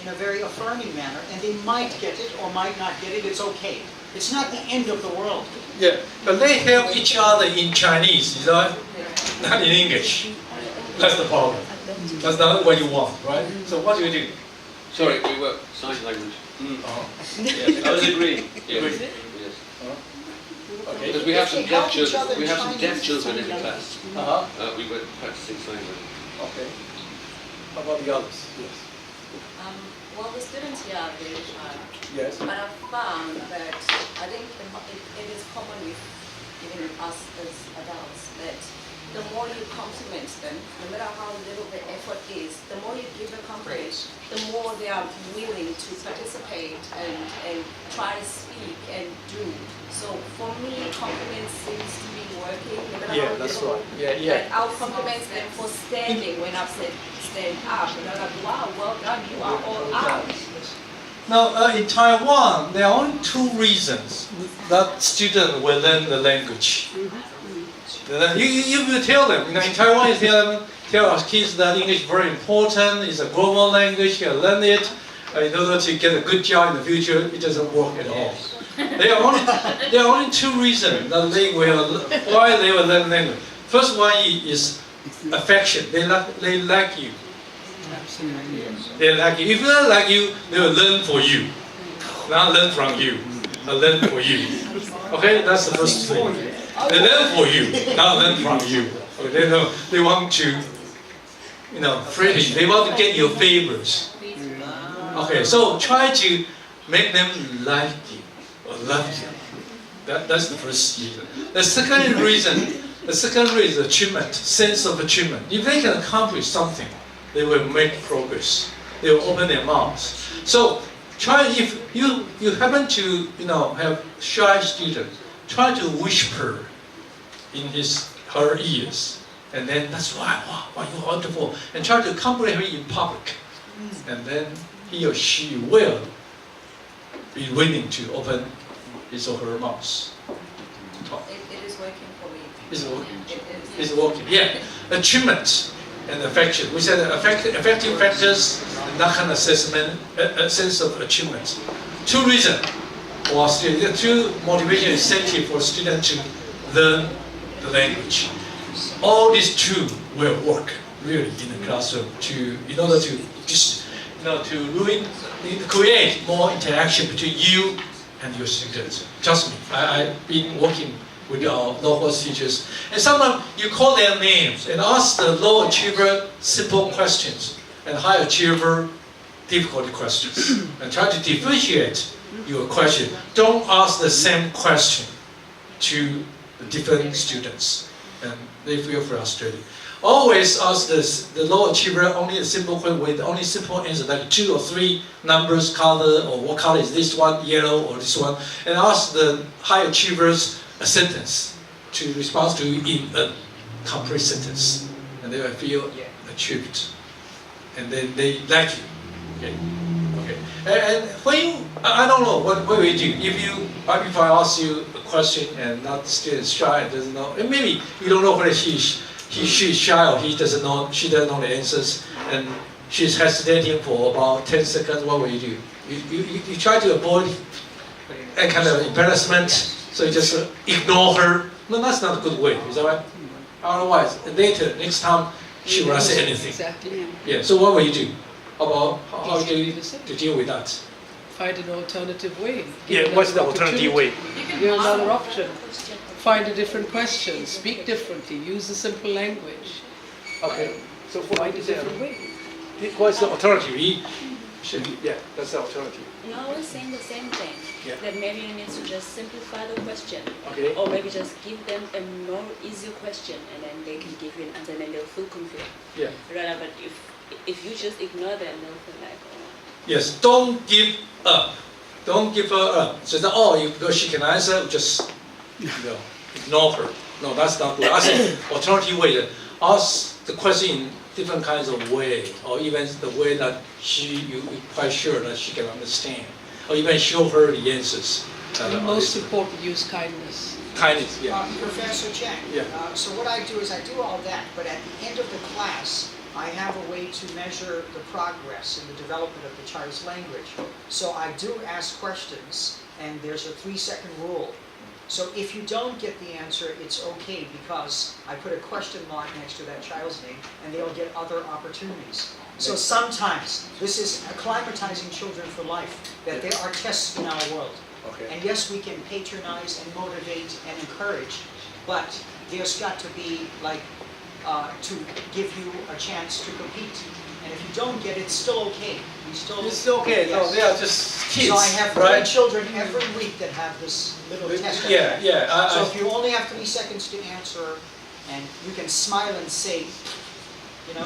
in a very affirming manner, and they might get it or might not get it. It's okay. It's not the end of the world. Yeah, but they help each other in Chinese, not in English. That's the problem. That's not what you want, right? So what do you do? Sorry, we work sign language. Yeah, I was agreeing. Yeah. Yes. Okay. Because we have some deaf children. We have some deaf children in the class. We were practicing sign language. Okay. How about the others? Yes. Well, the students here are very shy. Yes. But I've found that I think it is common with even us as adults that the more you compliment them, no matter how little the effort is, the more you give a compliment, the more they are willing to participate and try to speak and do. So for me, compliments seems to be working. No matter how that's little, right. Yeah. Like I'll compliment them for standing when I've said stand up. And they're like, wow, well done, you are all out. Now, in Taiwan, there are only 2 reasons that students will learn the language. You tell them, in Taiwan, you tell our kids that English is very important, it's a global language, you can learn it in order to get a good job in the future. It doesn't work at all. There are only two reasons that why they will learn language. First one is affection. They like you. They like you. If they don't like you, they will learn for you. Not learn from you. Learn for you. Okay, that's the first thing. They learn for you, not learn from you. Okay, they want to, they want to get your favors. Okay, so try to make them like you or love you. That's the first reason. The second reason is achievement, sense of achievement. If they can accomplish something, they will make progress. They will open their mouths. So try, if you happen to have shy student, try to whisper in her ears, and then that's why, wow, you're wonderful, and try to compliment him in public, and then he or she will be willing to open his or her mouth to talk. It is working for me. It's working. It's working. Yeah, achievement and affection. We said effective factors, that kind of assessment, a sense of achievement. Two reasons for students, two motivation incentive for students to learn the language. All these two will work really in the classroom in order to just to create more interaction between you and your students. Trust me, I've been working with our local teachers, and sometimes you call their names and ask the low achiever simple questions and high achiever difficult questions, and try to differentiate your question. Don't ask the same question to the different students, and they feel frustrated. Always ask the low achiever only a simple question with only simple answer, like 2 or 3 numbers, color, or what color is this one, yellow or this one, and ask the high achievers a sentence to respond to in a complete sentence, and they will feel achieved, and then they like you. Okay. And when you, I don't know what will you do if I ask you a question and not the student is shy and doesn't know, and maybe you don't know whether she is shy or she doesn't know the answers, and she's hesitating for about 10 seconds. What will you do? You try to avoid that kind of embarrassment, so you just ignore her. No, that's not a good way. Is that right? Otherwise, later, next time, she will not say anything. Exactly. Yeah. So what will you do? How do you to deal with that? Find an alternative way. Yeah, what's the alternative way? Give another option. Find a different question. Speak differently. Use a simple language. Okay. So Find a different way. What's the alternative? Yeah, that's the alternative. You're always saying the same thing. Yeah. That maybe you need to just simplify the question. Okay. Or maybe just give them a more easier question, and then they can give you an answer, and then they'll feel confused. Yeah. Rather, but if you just ignore them, they'll feel like, oh. Yes, don't give up. Don't give her up. So that, because she can answer, just ignore her. No, that's not good. I say alternative way. Ask the question in different kinds of way, or even the way that you're quite sure that she can understand, or even show her the answers. And most important, use kindness. Kindness, yeah. Professor Chang, so what I do is I do all that, but at the end of the class, I have a way to measure the progress in the development of the child's language. So I do ask questions, and there's a 3-second rule. So if you don't get the answer, it's okay, because I put a question mark next to that child's name, and they'll get other opportunities. So sometimes, this is acclimatizing children for life, that there are tests in our world. Okay. And yes, we can patronize and motivate and encourage, but there's got to be to give you a chance to compete. And if you don't get it, it's still okay. It's okay. Yes. No, they are just kids. So I have 3 children every week that have this little test. Yeah. So if you only have 3 seconds to answer, and you can smile and say,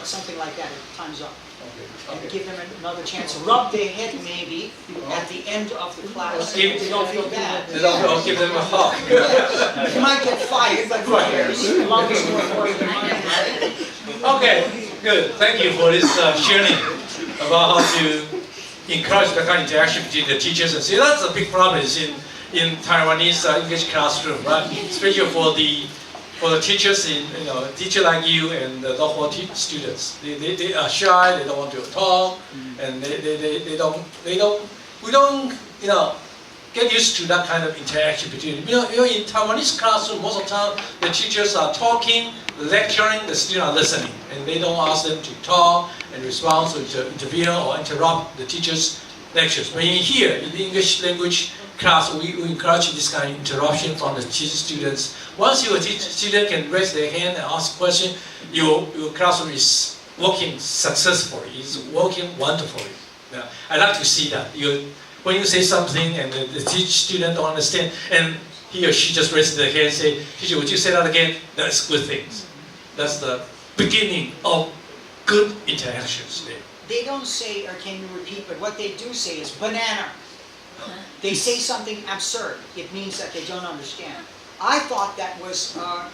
something like that, time's up. And give them another chance. Rub their head maybe at the end of the class. If they don't feel bad. I'll give them a hug. You might get fired, but who cares? As long as you're working on it. Okay, good. Thank you for this sharing about how to encourage the kind of interaction between the teachers and students. That's a big problem in Taiwanese English classroom, right? Especially for the for the teachers in, teacher like you and the Dogwall students. They are shy, they don't want to talk, and we don't, get used to that kind of interaction between, in Taiwanese classroom, most of the time, the teachers are talking, lecturing, the students are listening, and they don't ask them to talk and respond, or to intervene or interrupt the teacher's lectures. But in here, in the English language class, we encourage this kind of interruption from the teacher students. Once your student can raise their hand and ask a question, your classroom is working successfully, it's working wonderfully. Yeah, I like to see that. When you say something and the student don't understand, and he or she just raises their hand and say, "Teacher, would you say that again?" That's good things. That's the beginning of good interactions there. They don't say, or can you repeat, but what they do say is banana. They say something absurd. It means that they don't understand. I thought that was a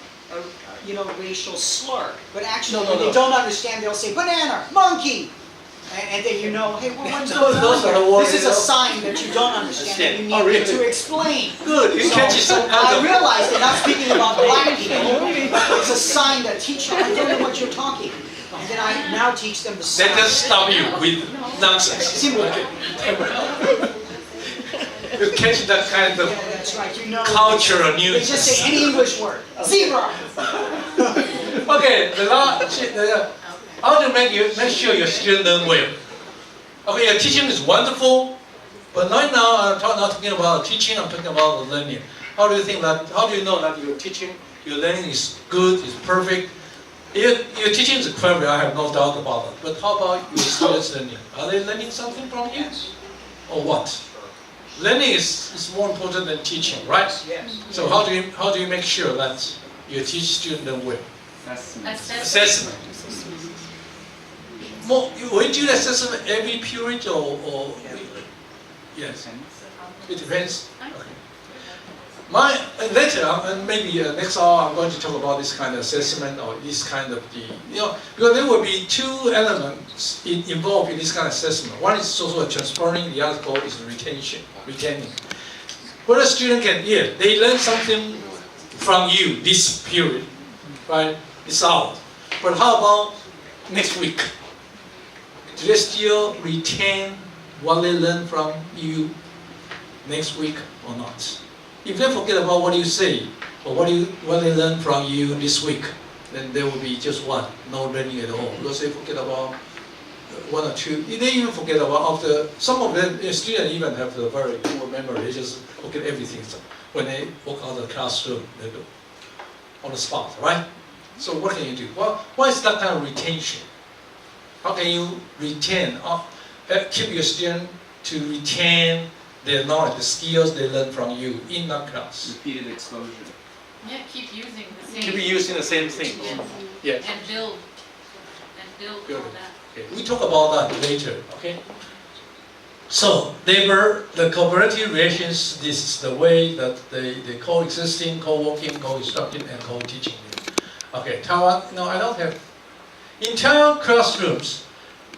racial slur, but actually when they don't understand, they'll say banana, monkey. And then hey, what's going on here? This is a sign that you don't understand and you need to explain. Good, you catch it. I realized they're not speaking about black people, but it's a sign that teacher, I don't know what you're talking. And then I now teach them the sign. Let us stop you with nonsense. You catch that kind of that's right. cultural news. They just say any English word. Zebra. Okay, how to make sure your students learn well. Okay, your teaching is wonderful, but right now I'm not talking about teaching, I'm talking about the learning. How do you know that your teaching, your learning is good, is perfect? Your teaching is clever, I have no doubt about it. But how about your students' learning? Are they learning something from you? Or what? Learning is more important than teaching, right? Yes. So how do you make sure that you teach students learn well? Assessment. We do assessment every period or yes? It depends. Okay. Later, and maybe next hour, I'm going to talk about this kind of assessment or this kind of because there will be two elements involved in this kind of assessment. One is also transferring, the other goal is retaining. What a student can, they learn something from you this period, right? This hour. But how about next week? Do they still retain what they learned from you next week or not? If they forget about what you say or what they learned from you this week, then there will be just no learning at all. Because they forget about one or two. They even forget about after. Some of them, students even have a very poor memory. They just forget everything. So when they walk out of the classroom, they go on the spot, right? So what can you do? Well, what is that kind of retention? How can you retain, keep your student to retain their knowledge, the skills they learn from you in that class? Repeated exposure. Yeah, keep using the same. Keep using the same thing. Yes. And build on that. Okay. We talk about that later. Okay. So the cooperative relations. This is the way that they coexisting, co-working, co-instructing, and co-teaching. Okay. Taiwan. No, I don't have. In Taiwan classrooms,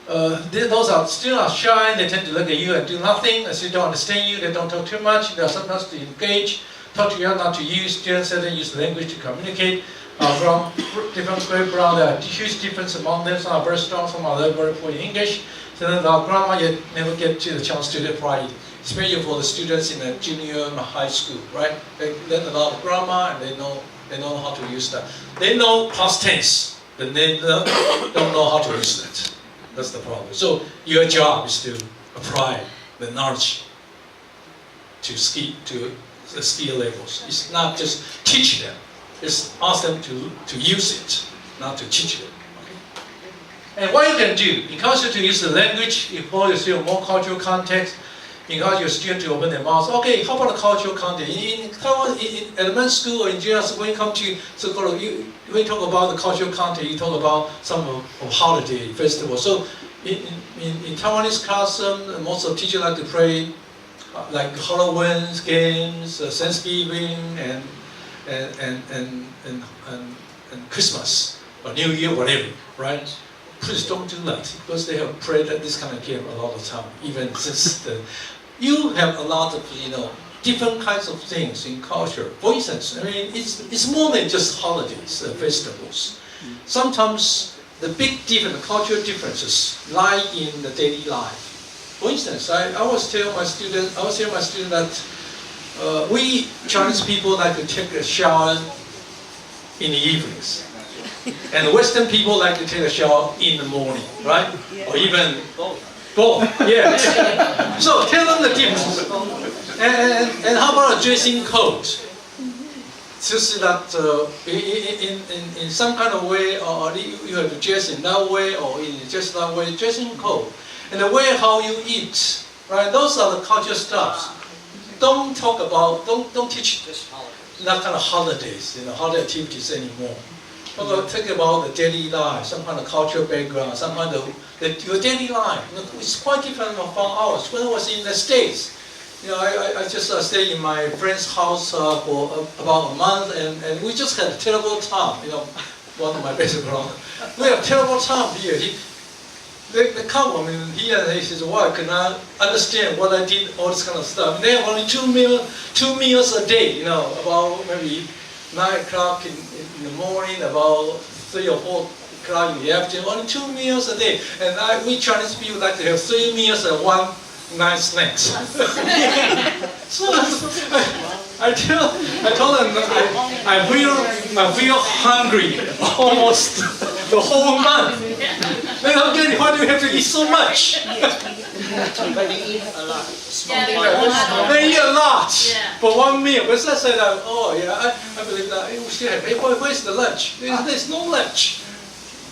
those still are shy. They tend to look at you and do nothing. As they don't understand you, they don't talk too much. They are sometimes to engage, talk to you, not to use. Students certainly use language to communicate. From different backgrounds, there are huge difference among them. Some are very strong, some are very poor in English. So then the grammar you never get to the chance to apply it, especially for the students in the junior and high school, right? They learn a lot of grammar and they know how to use that. They know past tense. But they don't know how to use that. That's the problem. So your job is to apply the knowledge to the skill levels. It's not just teach them. It's ask them to use it, not to teach them. Okay? And what you can do, encourage you to use the language, employ your student more cultural context, encourage your student to open their mouths. Okay, how about the cultural content? In elementary school or in junior school, when you come to school, when you talk about the cultural content, you talk about some of holiday, festival. So in Taiwanese classroom, most of the teachers like to play like Halloween games, Thanksgiving, and Christmas or New Year, whatever, right? Please don't do that because they have played this kind of game a lot of time, even since you have a lot of different kinds of things in culture. For instance, I mean, it's more than just holidays, festivals. Sometimes the big different cultural differences lie in the daily life. For instance, I always tell my student that we Chinese people like to take a shower in the evenings, and Western people like to take a shower in the morning, right? Or even both. Yeah. So tell them the difference. And how about a dressing code? Just that in some kind of way, or you have to dress in that way, or in just that way, dressing code. And the way how you eat, right? Those are the culture stuff. Don't talk about, don't teach that kind of holidays, holiday activities anymore. Think about the daily life, some kind of cultural background, some kind of your daily life. It's quite different from ours. When I was in the States, I just stayed in my friend's house for about a month, and we just had a terrible time. One of my best friends. We had a terrible time here. They come here and he says, "Well, I cannot understand what I did, all this kind of stuff." They have only two meals a day. About maybe 9 o'clock in the morning, about 3 or 4 o'clock in the afternoon. Only 2 meals a day, and we Chinese people like to have 3 meals and 1 nice snacks. So I told them I feel hungry almost the whole month. They don't get it. Why do you have to eat so much? But you eat a lot. They eat a lot Yeah. for 1 meal. Because I said, oh yeah, I believe that we still have. Hey, where's the lunch? There's no lunch.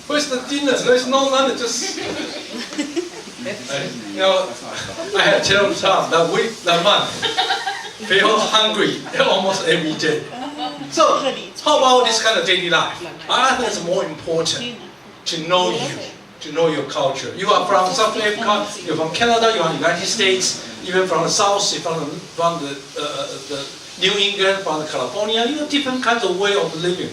Where's the dinner? There's no lunch. Just I had terrible time that month. Feel hungry almost every day. So, how about this kind of daily life? I think it's more important to know you, to know your culture. You are from South Africa, you're from Canada, you're from the United States, even from the South, from the New England, from California. You have different kinds of way of living.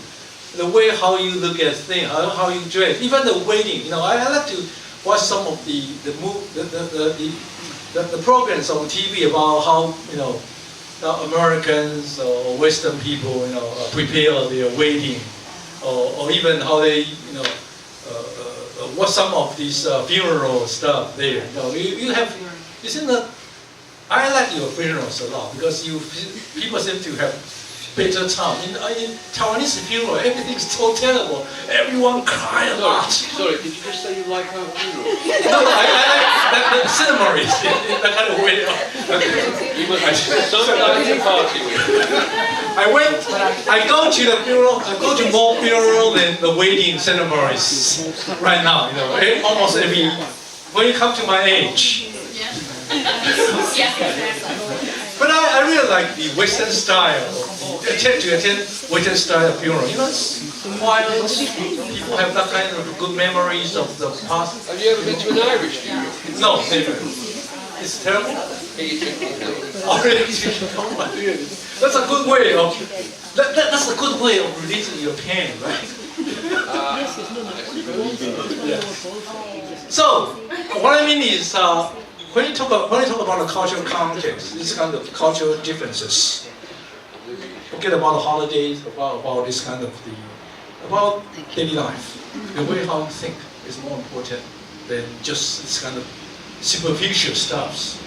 The way how you look at things, how you dress, even the wedding. I like to watch some of the programs on TV about how Americans or Western people prepare their wedding, or even how they what some of these funeral stuff there. Isn't that? I like your funerals a lot because people seem to have better time. In Taiwanese funeral, everything's so terrible. Everyone cry a lot. Sorry, did you just say you like our funeral? No, I like the ceremonies in that kind of way. You must have some night to party with. I go to the funeral. I go to more funeral than the wedding ceremonies right now. Almost every. When you come to my age. But I really like the Western style. To attend Western style funeral. It's quiet. People have that kind of good memories of the past. Have you ever been to an Irish funeral? No, never. It's terrible. Oh, my goodness. That's a good way of. That's a good way of releasing your pain, right? So, what I mean is, when you talk about the cultural context, this kind of cultural differences. Forget about the holidays, about this kind of about daily life. The way how you think is more important than just this kind of superficial stuffs.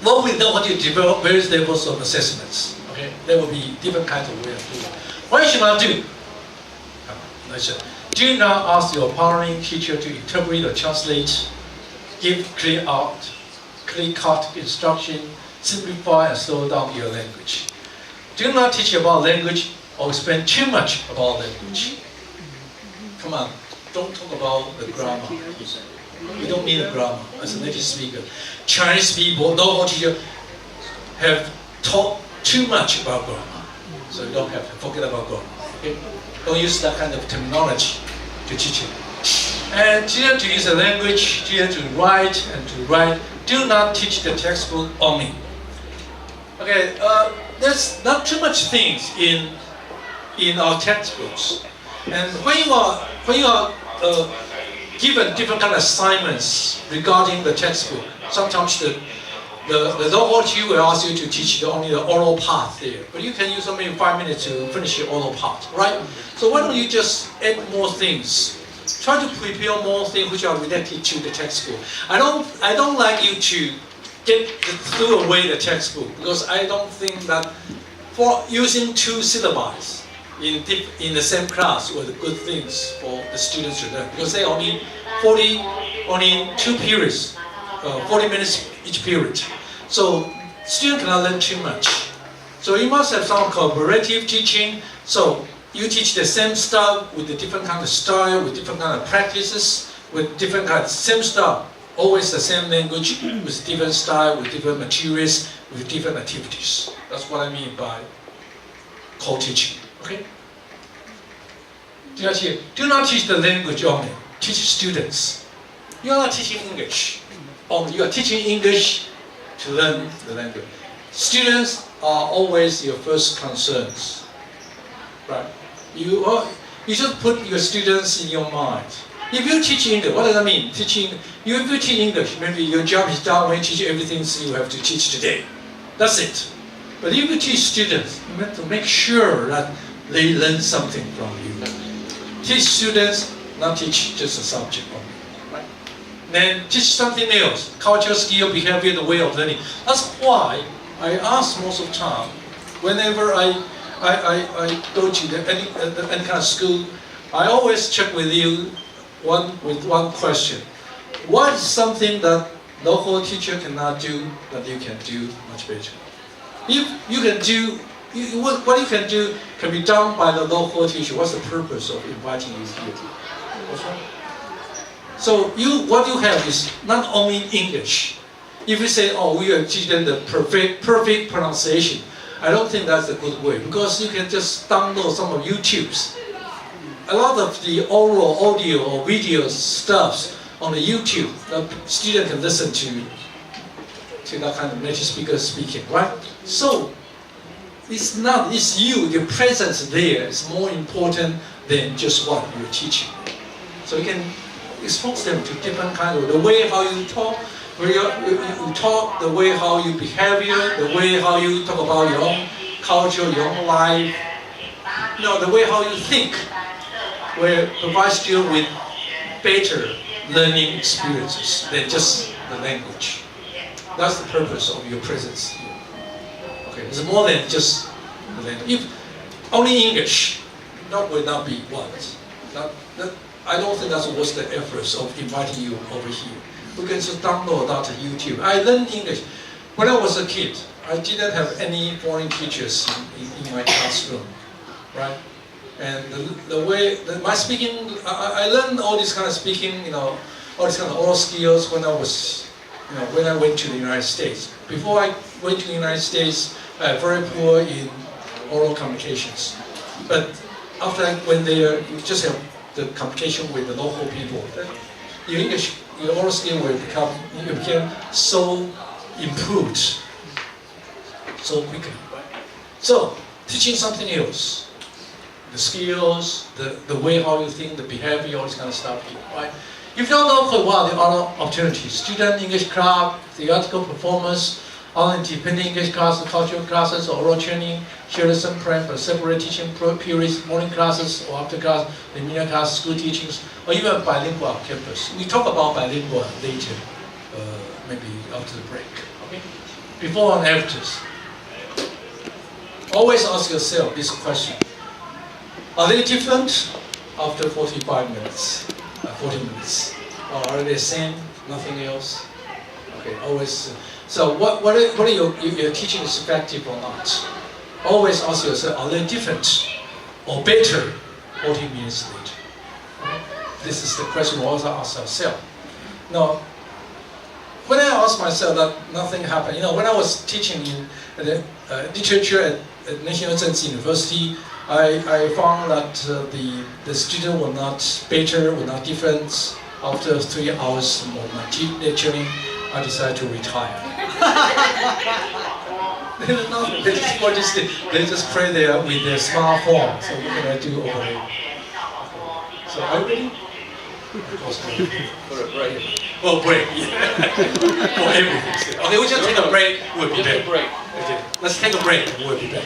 Well, we know what you develop various levels of assessments. Okay, there will be different kinds of way of doing. What you should not do? Do not ask your partnering teacher to interpret or translate. Give clear-cut instruction. Simplify and slow down your language. Do not teach about language or spend too much about language. Come on, don't talk about the grammar. We don't need a grammar as a native speaker. Chinese people, local teachers have taught too much about grammar. So you don't have to forget about grammar. Okay? Don't use that kind of terminology to teach it. And teach to use the language, teach to write and to write. Do not teach the textbook only. Okay, there's not too much things in our textbooks, and when you are given different kind of assignments regarding the textbook, sometimes the local teacher will ask you to teach only the oral part there, but you can use only 5 minutes to finish the oral part, right? So why don't you just add more things? Try to prepare more things which are related to the textbook. I don't like you to throw away the textbook, because I don't think that for using 2 syllabi in the same class were the good things for the students to learn, because they only 2 periods, 40 minutes each period. So students cannot learn too much. So you must have some collaborative teaching. So you teach the same stuff with a different kind of style, with different kind of practices, with different kind of same stuff, always the same language, with different style, with different materials, with different activities. That's what I mean by co-teaching. Okay? Do not teach the language only. Teach students. You are not teaching English only. You are teaching English to learn the language. Students are always your first concerns, right? You should put your students in your mind. If you teach English, what does that mean? If you teach English, maybe your job is done when you teach everything you have to teach today. That's it. But if you teach students, you have to make sure that they learn something from you. Teach students, not teach just a subject only. Right? Then teach something else, culture, skill, behavior, the way of learning. That's why I ask most of the time, whenever I go to any kind of school, I always check with you with one question. What is something that local teacher cannot do that you can do much better? If you can do, what you can do can be done by the local teacher. What's the purpose of inviting you here? That's right. So what you have is not only English. If you say, oh, we are teaching the perfect pronunciation, I don't think that's a good way, because you can just download some of YouTube's. A lot of the oral audio or video stuffs on the YouTube, the student can listen to that kind of native speaker speaking, right? So it's you, your presence there is more important than just what you're teaching. So you can expose them to different kind of the way how you talk, where you talk, the way how you behavior, the way how you talk about your own culture, your own life, the way how you think, will provide you with better learning experiences than just the language. That's the purpose of your presence here. Okay, it's more than just the language. If only English, that would not be what. I don't think that's worth the efforts of inviting you over here. We can just download that on YouTube. I learned English. When I was a kid, I didn't have any foreign teachers in my classroom, right? And my speaking, I learned all this kind of speaking, all these kind of oral skills when I was, when I went to the United States. Before I went to the United States, I was very poor in oral communications. But after I went there, you just have the communication with the local people. Your English, your oral skill will become so improved so quickly. So teaching something else. The skills, the way how you think, the behavior, all this kind of stuff here, right? If you don't know what are the other opportunities, student English club, theoretical performance, other independent English classes, cultural classes, oral training, share lesson plan, separate teaching periods, morning classes or after class, remedial class, school teachings, or even bilingual campus. We talk about bilingual later, maybe after the break. Okay? Before and after. Always ask yourself this question. Are they different after 45 minutes, 40 minutes? Or are they the same, nothing else? Okay, always. So what are your teaching is effective or not? Always ask yourself, are they different or better 40 minutes later? Okay? This is the question we also ask ourselves. Now, when I ask myself that nothing happened, when I was teaching in literature at National Zhenji University, I found that the student were not better, were not different. After 3 hours of my lecturing, I decided to retire. They just pray there with their smartphone. So what can I do over there? So are you ready? Of course, break. For a break. Oh, break, yeah. For everything. Okay, we'll just take a break. We'll be Just back. a break. Okay, let's take a break and we'll be back.